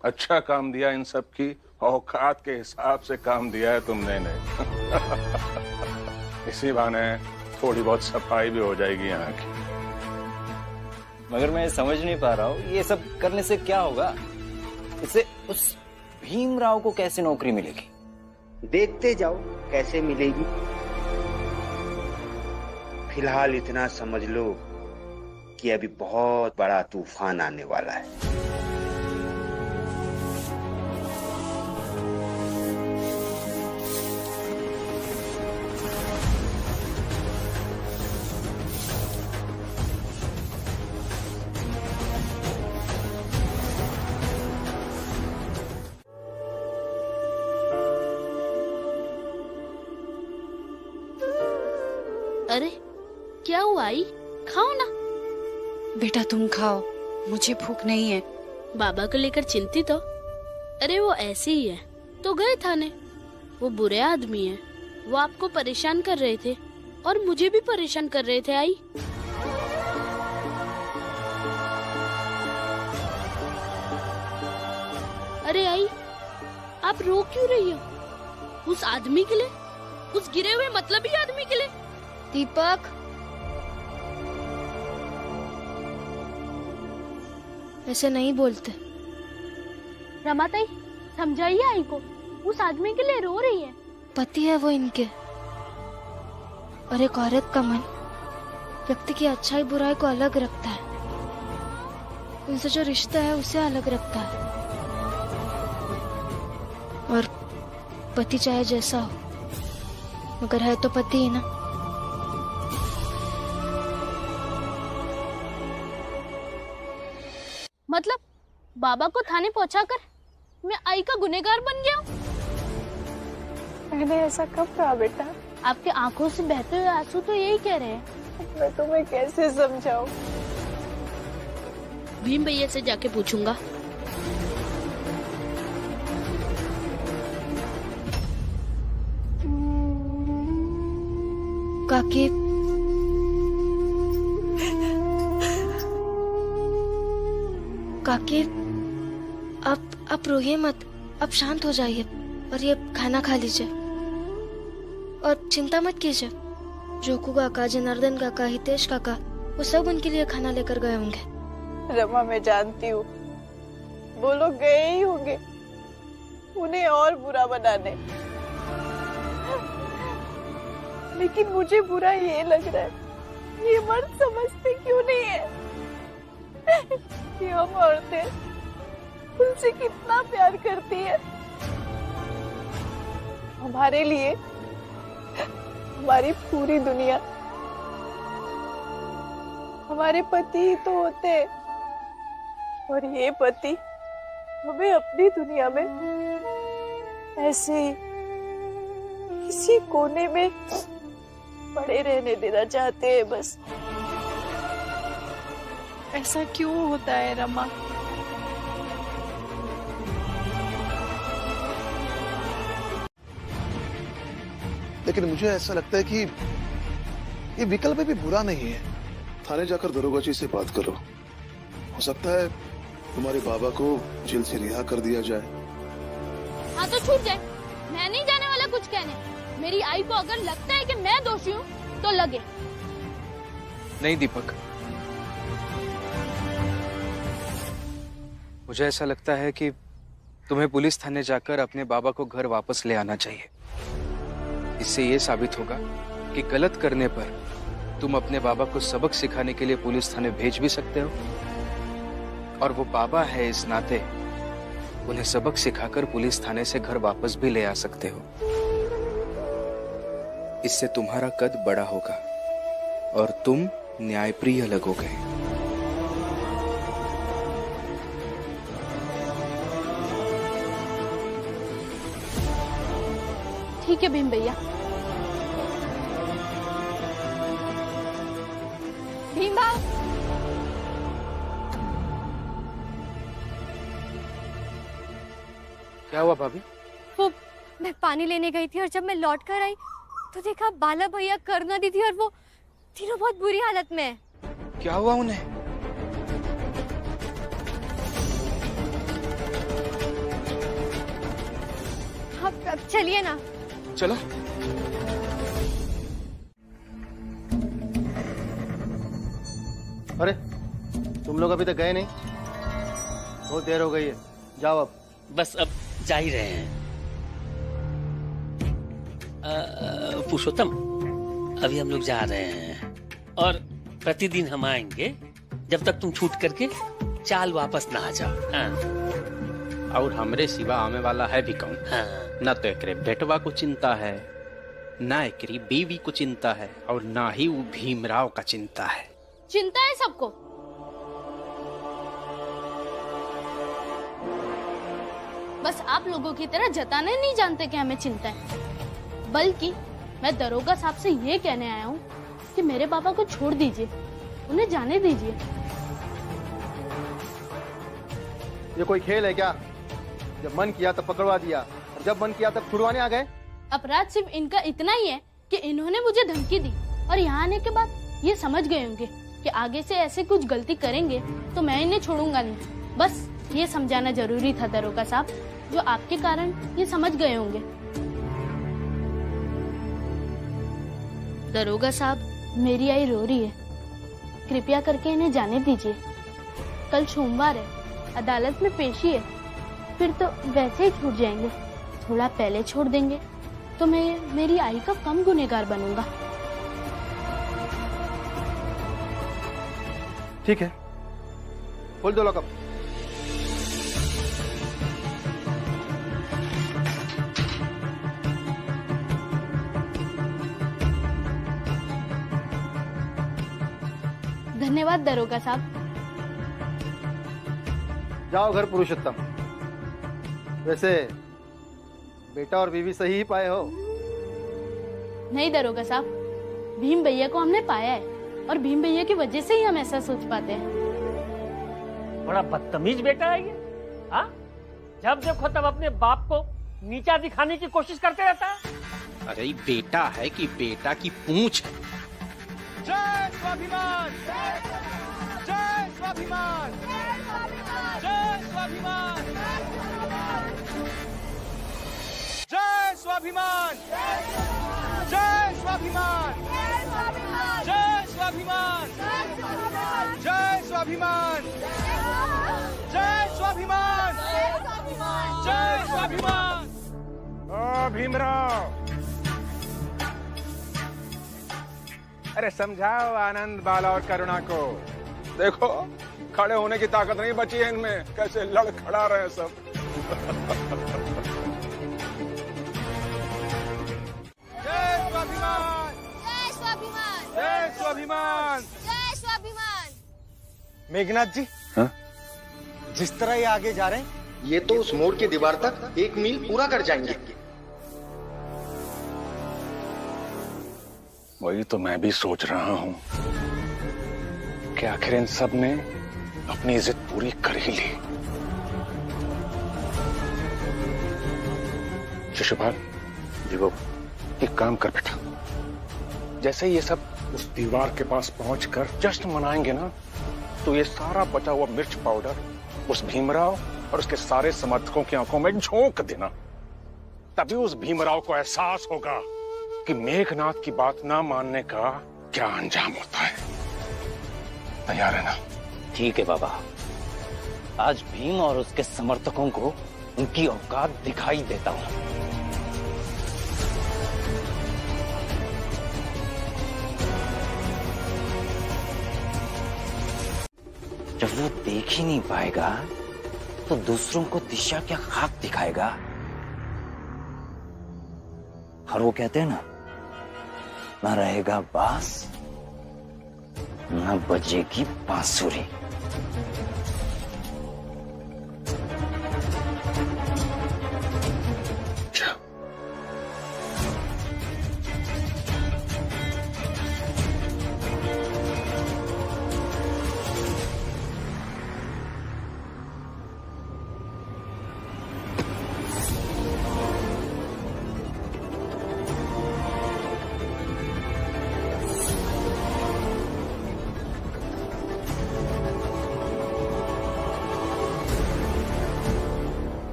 S5: अच्छा काम दिया। इन सब की औकात के हिसाब से काम दिया है तुमने ने। इसी बहाने थोड़ी बहुत सफाई भी हो जाएगी यहाँ की।
S17: मगर मैं समझ नहीं पा रहा हूँ, ये सब करने से क्या होगा? इससे उस भीमराव को कैसे नौकरी मिलेगी?
S9: देखते जाओ कैसे मिलेगी। फिलहाल इतना समझ लो कि अभी बहुत बड़ा तूफान आने वाला है।
S8: अरे क्या हुआ आई? खाओ ना।
S3: बेटा तुम खाओ, मुझे भूख नहीं है।
S8: बाबा को लेकर चिंतित हो? अरे वो ऐसे ही है, तो गए थाने। वो बुरे आदमी है, वो आपको परेशान कर रहे थे और मुझे भी परेशान कर रहे थे। आई अरे आई, आप रो क्यों रही हो? उस आदमी के लिए, उस गिरे हुए मतलबी आदमी के लिए।
S4: दीपक, ऐसे नहीं बोलते।
S8: रमाताई समझाइए आई को, उस आदमी के लिए रो रही है।
S4: पति है वो इनके, और एक औरत का मन व्यक्ति की अच्छाई बुराई को अलग रखता है, उनसे जो रिश्ता है उसे अलग रखता है। और पति चाहे जैसा हो, मगर है तो पति ही ना।
S8: मतलब बाबा को थाने पहुंचाकर मैं आई का गुनहगार बन गया हूँ?
S18: मैंने ऐसा कब कहा बेटा?
S8: आपके आंखों से बहते हुए आंसू तो यही कह रहे हैं।
S18: मैं तुम्हें कैसे समझाऊं?
S8: भीम भैया से जाके पूछूंगा।
S4: काकी, काकी, आप रोइए मत, आप शांत हो जाइए और ये खाना खा लीजिए और चिंता मत कीजिए। जोकू काका, जनार्दन काका, हितेश काका, वो सब उनके लिए खाना लेकर गए होंगे।
S18: रमा, मैं जानती हूँ वो लोग गए ही होंगे उन्हें और बुरा बनाने, लेकिन मुझे बुरा ये लग रहा है, ये मर्द समझते क्यों नहीं है कि हम औरतें उनसे कितना प्यार करती है। हमारे लिए हमारी पूरी दुनिया हमारे पति ही तो होते हैं, और ये पति हमें अपनी दुनिया में ऐसे ही किसी कोने में पड़े रहने देना चाहते हैं बस। ऐसा क्यों होता है रमा?
S1: लेकिन मुझे ऐसा लगता है कि ये विकल्प भी बुरा नहीं है। थाने जाकर दरोगा जी से बात करो, हो सकता है तुम्हारे बाबा को जेल से रिहा कर दिया जाए।
S8: हाँ तो छूट जाए, मैं नहीं जाने वाला कुछ कहने। मेरी आई को अगर लगता है कि मैं दोषी हूँ तो लगे।
S2: नहीं दीपक, मुझे ऐसा लगता है कि तुम्हें पुलिस थाने जाकर अपने बाबा को घर वापस ले आना चाहिए। इससे ये साबित होगा कि गलत करने पर तुम अपने बाबा को सबक सिखाने के लिए पुलिस थाने भेज भी सकते हो, और वो बाबा है इस नाते उन्हें सबक सिखाकर पुलिस थाने से घर वापस भी ले आ सकते हो। इससे तुम्हारा कद बड़ा होगा और तुम न्यायप्रिय लगोगे।
S8: ठीक है भीम भैया।
S4: भीमा,
S2: क्या हुआ भाभी?
S4: वो मैं पानी लेने गई थी और जब मैं लौट कर आई तो देखा बाला भैया, करुणा दीदी और वो तीनों बहुत बुरी हालत में हैं।
S2: क्या हुआ उन्हें?
S4: अब चलिए ना।
S2: चलो।
S6: अरे तुम लोग अभी तक गए नहीं? बहुत देर हो गई है, जाओ अब।
S7: बस अब जा ही रहे हैं। पुरुषोत्तम, अभी हम लोग जा रहे हैं और प्रतिदिन हम आएंगे जब तक तुम छूट करके चाल वापस ना आ जाओ। हाँ।
S17: और हमरे सिवा आने वाला है भी कौन?
S7: हाँ।
S17: न तो एकरे बेटवा को चिंता है, न एकरी बीवी को चिंता है, और ना ही वो भीमराव का चिंता है।
S8: चिंता है सबको। बस आप लोगों की तरह जताने नहीं जानते कि हमें चिंता है, बल्कि मैं दरोगा साहब से ये कहने आया हूँ कि मेरे पापा को छोड़ दीजिए, उन्हें जाने दीजिए।
S6: ये कोई खेल है क्या? जब मन किया तब पकड़वा दिया, और जब मन किया तब छुड़वाने आ गए।
S8: अपराध सिर्फ इनका इतना ही है कि इन्होंने मुझे धमकी दी, और यहाँ आने के बाद ये समझ गए होंगे कि आगे से ऐसे कुछ गलती करेंगे तो मैं इन्हें छोड़ूंगा नहीं। बस ये समझाना जरूरी था दरोगा साहब, जो आपके कारण ये समझ गए होंगे। दरोगा साहब, मेरी आई रो रही है, कृपया करके इन्हें जाने दीजिए। कल सोमवार है, अदालत में पेशी है, फिर तो वैसे ही छूट जाएंगे। थोड़ा पहले छोड़ देंगे तो मैं मेरी आई का कम गुनहगार बनूंगा।
S19: ठीक है, खोल दो लॉकअप।
S8: धन्यवाद दरोगा साहब।
S19: जाओ घर पुरुषोत्तम। वैसे बेटा और बीवी सही ही पाए हो?
S8: नहीं दरोगा साहब, भीम भैया को हमने पाया है और भीम भैया की वजह से ही हम ऐसा सोच पाते हैं।
S7: बड़ा बदतमीज बेटा है ये। हाँ, जब देखो तब अपने बाप को नीचा दिखाने की कोशिश करते रहता है।
S15: अरे बेटा है कि बेटा की पूंछ है।
S10: जय स्वाभिमान, जय स्वाभिमान, जय स्वाभिमान, जय स्वाभिमान, जय स्वाभिमान, जय स्वाभिमान, जय स्वाभिमान, जय स्वाभिमान, जय स्वाभिमान।
S5: ओ भीमराव, अरे समझाओ आनंद, बाला और करुणा को। देखो खड़े होने की ताकत नहीं बची है इनमें, कैसे लड़ खड़ा रहे सब। जय स्वाभिमान,
S20: जय स्वाभिमान,
S5: जय स्वाभिमान,
S20: जय स्वाभिमान।
S6: मेघनाथ जी,
S14: हाँ?
S6: जिस तरह ये आगे जा रहे हैं,
S14: ये तो उस मोड़ की दीवार तक 1 मील पूरा कर जाएंगे।
S5: वही तो मैं भी सोच रहा हूं कि आखिर इन सब ने अपनी इज्जत पूरी कर ही ली। शिशुपाल जी, वो एक काम कर बेटा, जैसे ही ये सब उस दीवार के पास पहुंचकर जश्न मनाएंगे ना, तो ये सारा बचा हुआ मिर्च पाउडर उस भीमराव और उसके सारे समर्थकों की आंखों में झोंक देना। तभी उस भीमराव को एहसास होगा कि मेघनाथ की बात ना मानने का क्या अंजाम होता है। तैयार है ना?
S15: ठीक है बाबा, आज भीम और उसके समर्थकों को उनकी औकात दिखाई देता हूं। जब वो देख ही नहीं पाएगा तो दूसरों को दिशा क्या खाक दिखाएगा। और वो कहते हैं ना, ना रहेगा बांस न बजेगी बांसुरी।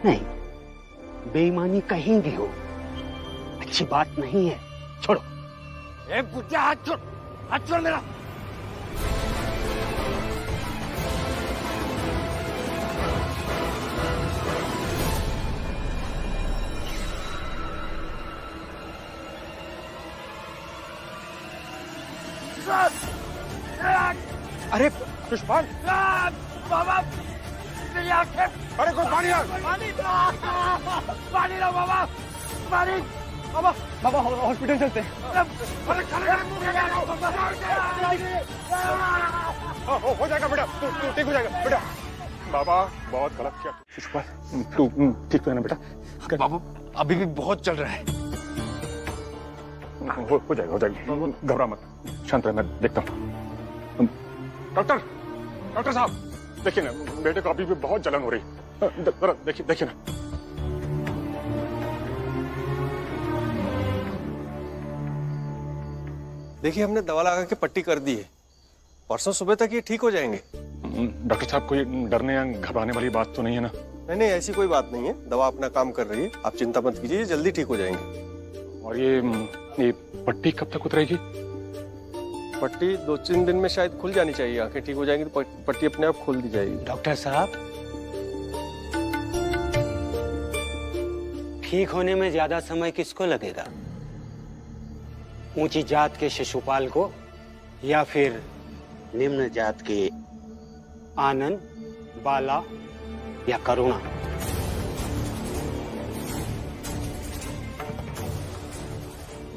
S15: नहीं, बेईमानी कहीं भी हो अच्छी बात नहीं है। छोड़ो। ए बुढ़िया, हाथ छोड़, हाथ छोड़ मेरा।
S5: अरे पुष्पाल,
S7: बाबा मेरी आंखें।
S5: अरे कोई पानी ला,
S7: पानी ला बाबा, पानी। बाबा बाबा हॉस्पिटल चलते हैं।
S5: हो जाएगा बेटा, तू ठीक हो जाएगा बेटा। बाबा बहुत गलत किया पुष्पाल, तू ठीक तो है ना बेटा?
S15: बाबू अभी भी बहुत चल रहा है।
S5: हो जाएगा, घबरा मत, शांत रह, मैं देखता हूँ। डॉक्टर साहब देखिए ना, बेटे को अभी भी बहुत जलन हो रही है, देखिए ना।
S21: देखिए हमने दवा लगा के पट्टी कर दी है, परसों सुबह तक ये ठीक हो जाएंगे।
S5: डॉक्टर साहब कोई डरने या घबराने वाली बात तो नहीं है ना?
S21: नहीं नहीं, ऐसी कोई बात नहीं है, दवा अपना काम कर रही है, आप चिंता मत कीजिए, जल्दी ठीक हो जाएंगे।
S5: और ये पट्टी कब तक उतरेगी?
S21: पट्टी 2-3 दिन में शायद खुल जानी चाहिए, आंखें ठीक हो जाएंगी तो पट्टी अपने आप खोल दी जाएगी।
S15: डॉक्टर साहब
S9: ठीक होने में ज्यादा समय किसको लगेगा? ऊंची जात के शिशुपाल को या फिर निम्न जात के आनंद, बाला या करुणा?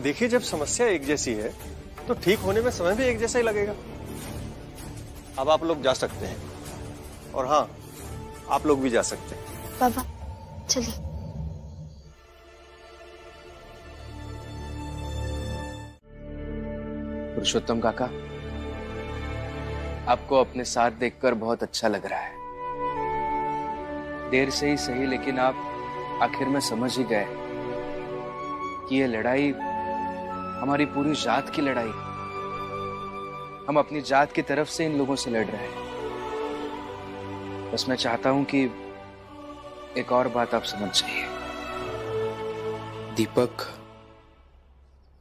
S21: देखिए, जब समस्या एक जैसी है तो ठीक होने में समय भी एक जैसा ही लगेगा। अब आप लोग जा सकते हैं, और हाँ, आप लोग भी जा सकते हैं।
S4: बाबा चलिए।
S2: पुरुषोत्तम काका, आपको अपने साथ देखकर बहुत अच्छा लग रहा है। देर से ही सही, लेकिन आप आखिर में समझ ही गए कि ये लड़ाई हमारी पूरी जात की लड़ाई। हम अपनी जात की तरफ से इन लोगों से लड़ रहे हैं। बस मैं चाहता हूं कि एक और बात आप समझ जाइए।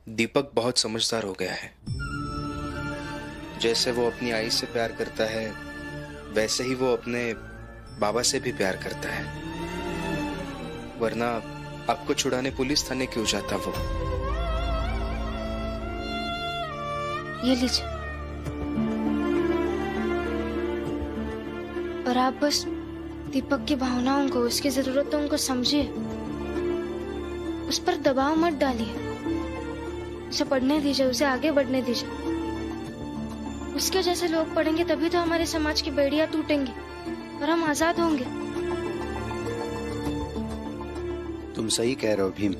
S2: दीपक बहुत समझदार हो गया है। जैसे वो अपनी आई से प्यार करता है, वैसे ही वो अपने बाबा से भी प्यार करता है। वरना आपको छुड़ाने पुलिस थाने क्यों जाता वो?
S4: ये लीजिए। और आप बस दीपक की भावनाओं को, उसकी जरूरतों को समझिए। उस पर दबाव मत डालिए। उसे पढ़ने दीजिए, उसे आगे बढ़ने दीजिए। उसके जैसे लोग पढ़ेंगे तभी तो हमारे समाज की बेड़ियां टूटेंगी और हम आजाद होंगे।
S11: तुम सही कह रहे हो भीम।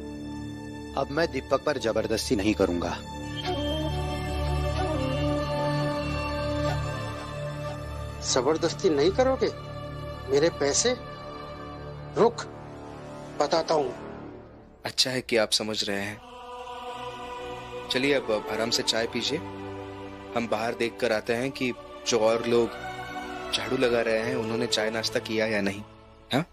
S11: अब मैं दीपक पर जबरदस्ती नहीं करूंगा।
S15: जबरदस्ती नहीं करोगे? मेरे पैसे? रुक, बताता हूँ।
S2: अच्छा है कि आप समझ रहे हैं। चलिए अब आराम से चाय पीजिए। हम बाहर देखकर आते हैं कि जो और लोग झाड़ू लगा रहे हैं उन्होंने चाय नाश्ता किया या नहीं। हाँ?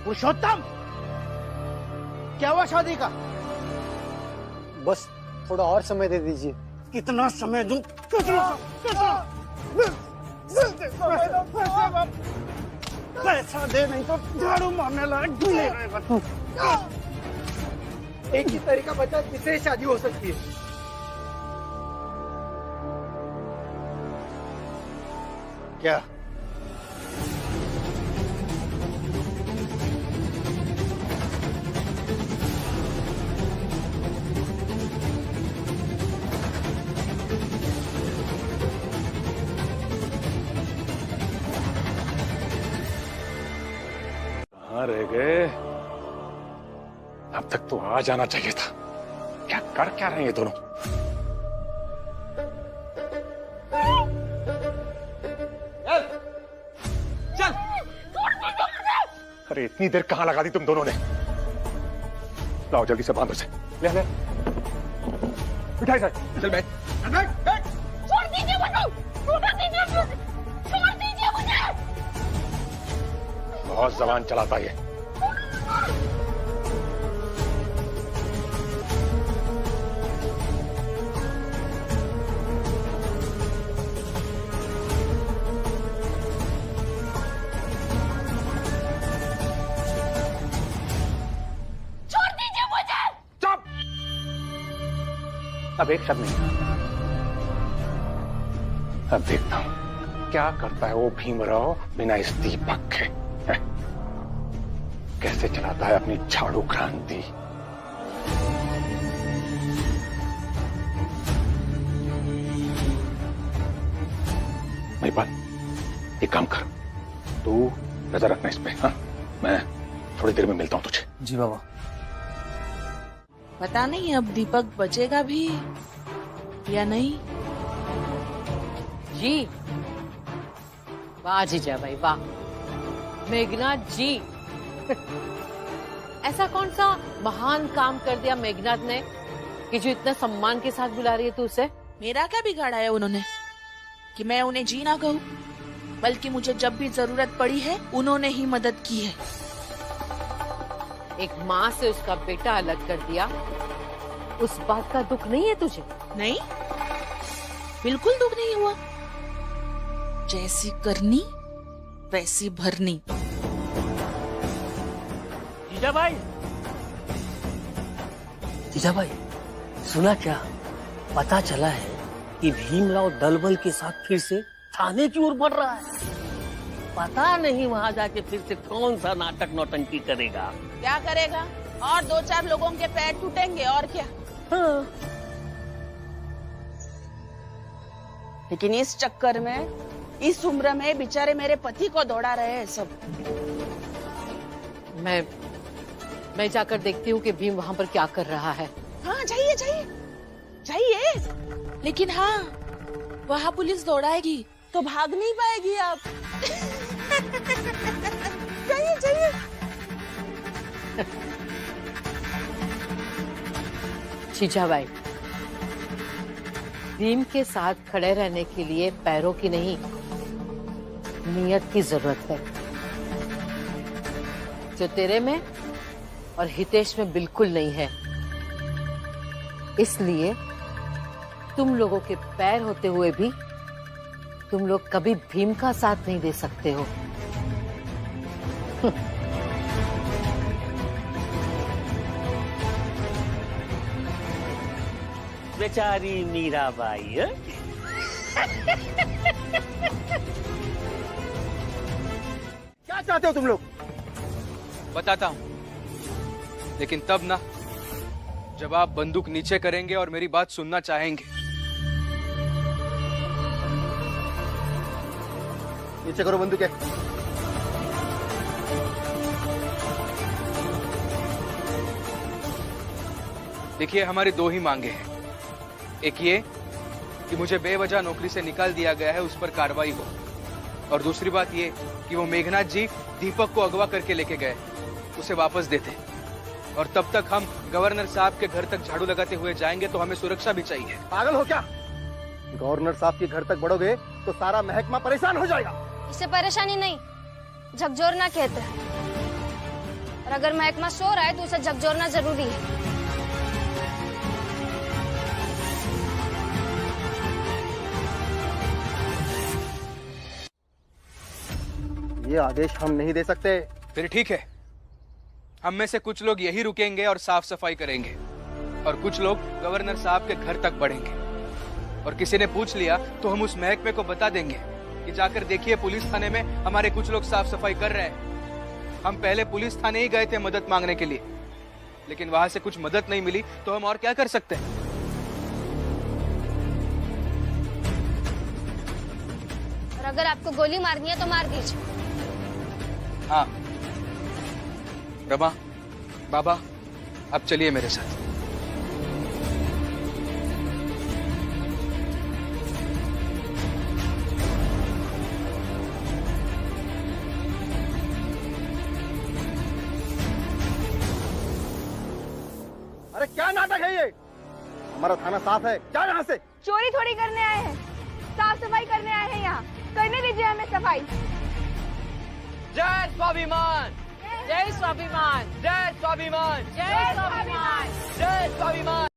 S6: पुरुषोत्तम, क्या हुआ शादी का? बस थोड़ा और समय दे दीजिए। कितना समय दूं? पैसा दे, नहीं तो झाड़ू मारने लायक भी नहीं रहेगा तू। एक ही तरीका बचा जिससे शादी हो सकती है। क्या?
S5: कहाँ रह गए? अब तक तो आ जाना चाहिए था। क्या कर क्या रहे हैं ये दोनों?
S16: चल।
S5: अरे इतनी देर कहाँ लगा दी तुम दोनों ने? लाओ जल्दी से बांधो से। ले ले बिठाई सर। चल बैठ।
S16: छोड़ दीजिए मुझे। छोड़ दीजिए मुझे।
S5: बहुत जबान चलाता ये।
S16: छोड़ दीजिए मुझे।
S5: चुप। अब एक शब्द नहीं। अब देखता हूं क्या करता है वो भीमराव बिना इस दीपक के। कैसे चलाता है अपनी झाड़ू क्रांति। मेरी बात, एक काम कर, तू नजर रखना इस पे। हाँ, मैं थोड़ी देर में मिलता हूं तुझे।
S13: जी बाबा।
S16: पता नहीं अब दीपक बचेगा भी या नहीं।
S22: जी वाह जीजा भाई वाह। मेघनाथ जी ऐसा कौन सा महान काम कर दिया मेघनाथ ने कि जो इतना सम्मान के साथ बुला रही है तू उसे?
S16: मेरा क्या बिगाड़ा है उन्होंने? कि मैं उन्हें जी ना कहूँ, बल्कि मुझे जब भी जरूरत पड़ी है उन्होंने ही मदद की है।
S22: एक माँ से उसका बेटा अलग कर दिया, उस बात का दुख नहीं है तुझे?
S16: नहीं, बिल्कुल दुख नहीं हुआ। जैसी करनी वैसी भरनी।
S7: जीजा भाई, जीजा भाई, सुना क्या? पता चला है कि भीमराव दलबल के साथ फिर से थाने की ओर बढ़ रहा है। पता नहीं वहां जाके फिर से कौन सा नाटक नौटंकी करेगा।
S16: क्या करेगा? और 2-4 लोगों के पैर टूटेंगे और क्या।
S7: हाँ।
S16: लेकिन इस चक्कर में, इस उम्र में बेचारे मेरे पति को दौड़ा रहे हैं सब।
S22: मैं जाकर देखती हूँ कि भीम वहाँ पर क्या कर रहा है।
S16: हाँ जाइए जाइए जाइए, लेकिन हाँ वहाँ पुलिस दौड़ाएगी तो भाग नहीं पाएगी आप। जाइए जाइए।
S22: जीजा भाई, भीम के साथ खड़े रहने के लिए पैरों की नहीं, नियत की जरूरत है, जो तेरे में और हितेश में बिल्कुल नहीं है। इसलिए तुम लोगों के पैर होते हुए भी तुम लोग कभी भीम का साथ नहीं दे सकते हो।
S7: बेचारी मीराबाई।
S19: क्या चाहते हो तुम लोग?
S2: बताता हूँ, लेकिन तब ना जब आप बंदूक नीचे करेंगे और मेरी बात सुनना चाहेंगे।
S19: नीचे करो बंदूकें।
S2: देखिए, हमारी 2 ही मांगे हैं। एक ये कि मुझे बेवजह नौकरी से निकाल दिया गया है, उस पर कार्रवाई हो, और दूसरी बात ये कि वो मेघनाथ जी दीपक को अगवा करके लेके गए, उसे वापस देते। और तब तक हम गवर्नर साहब के घर तक झाड़ू लगाते हुए जाएंगे, तो हमें सुरक्षा भी चाहिए।
S19: पागल हो क्या? गवर्नर साहब के घर तक बढ़ोगे तो सारा महकमा परेशान हो जाएगा।
S4: इसे परेशानी नहीं, झकझोरना कहते हैं। और अगर महकमा सो रहा है तो उसे झकझोरना जरूरी है।
S19: ये आदेश हम नहीं दे सकते।
S2: फिर ठीक है, हम में से कुछ लोग यही रुकेंगे और साफ सफाई करेंगे, और कुछ लोग गवर्नर साहब के घर तक बढ़ेंगे। और किसी ने पूछ लिया तो हम उस महकमे को बता देंगे कि जाकर देखिए, पुलिस थाने में हमारे कुछ लोग साफ सफाई कर रहे हैं। हम पहले पुलिस थाने ही गए थे मदद मांगने के लिए, लेकिन वहां से कुछ मदद नहीं मिली, तो हम और क्या कर सकते हैं।
S4: और अगर आपको गोली मारनी है तो मार दीजिए।
S2: हाँ रमा, बाबा, अब चलिए मेरे साथ।
S19: अरे क्या नाटक है ये? हमारा थाना साफ है, जा यहाँ से।
S3: चोरी थोड़ी करने आए हैं, साफ सफाई करने आए हैं। यहाँ करने दीजिए हमें सफाई।
S22: जय स्वाभिमान, जय स्वाभिमान, जय स्वाभिमान, जय स्वाभिमान, जय स्वाभिमान।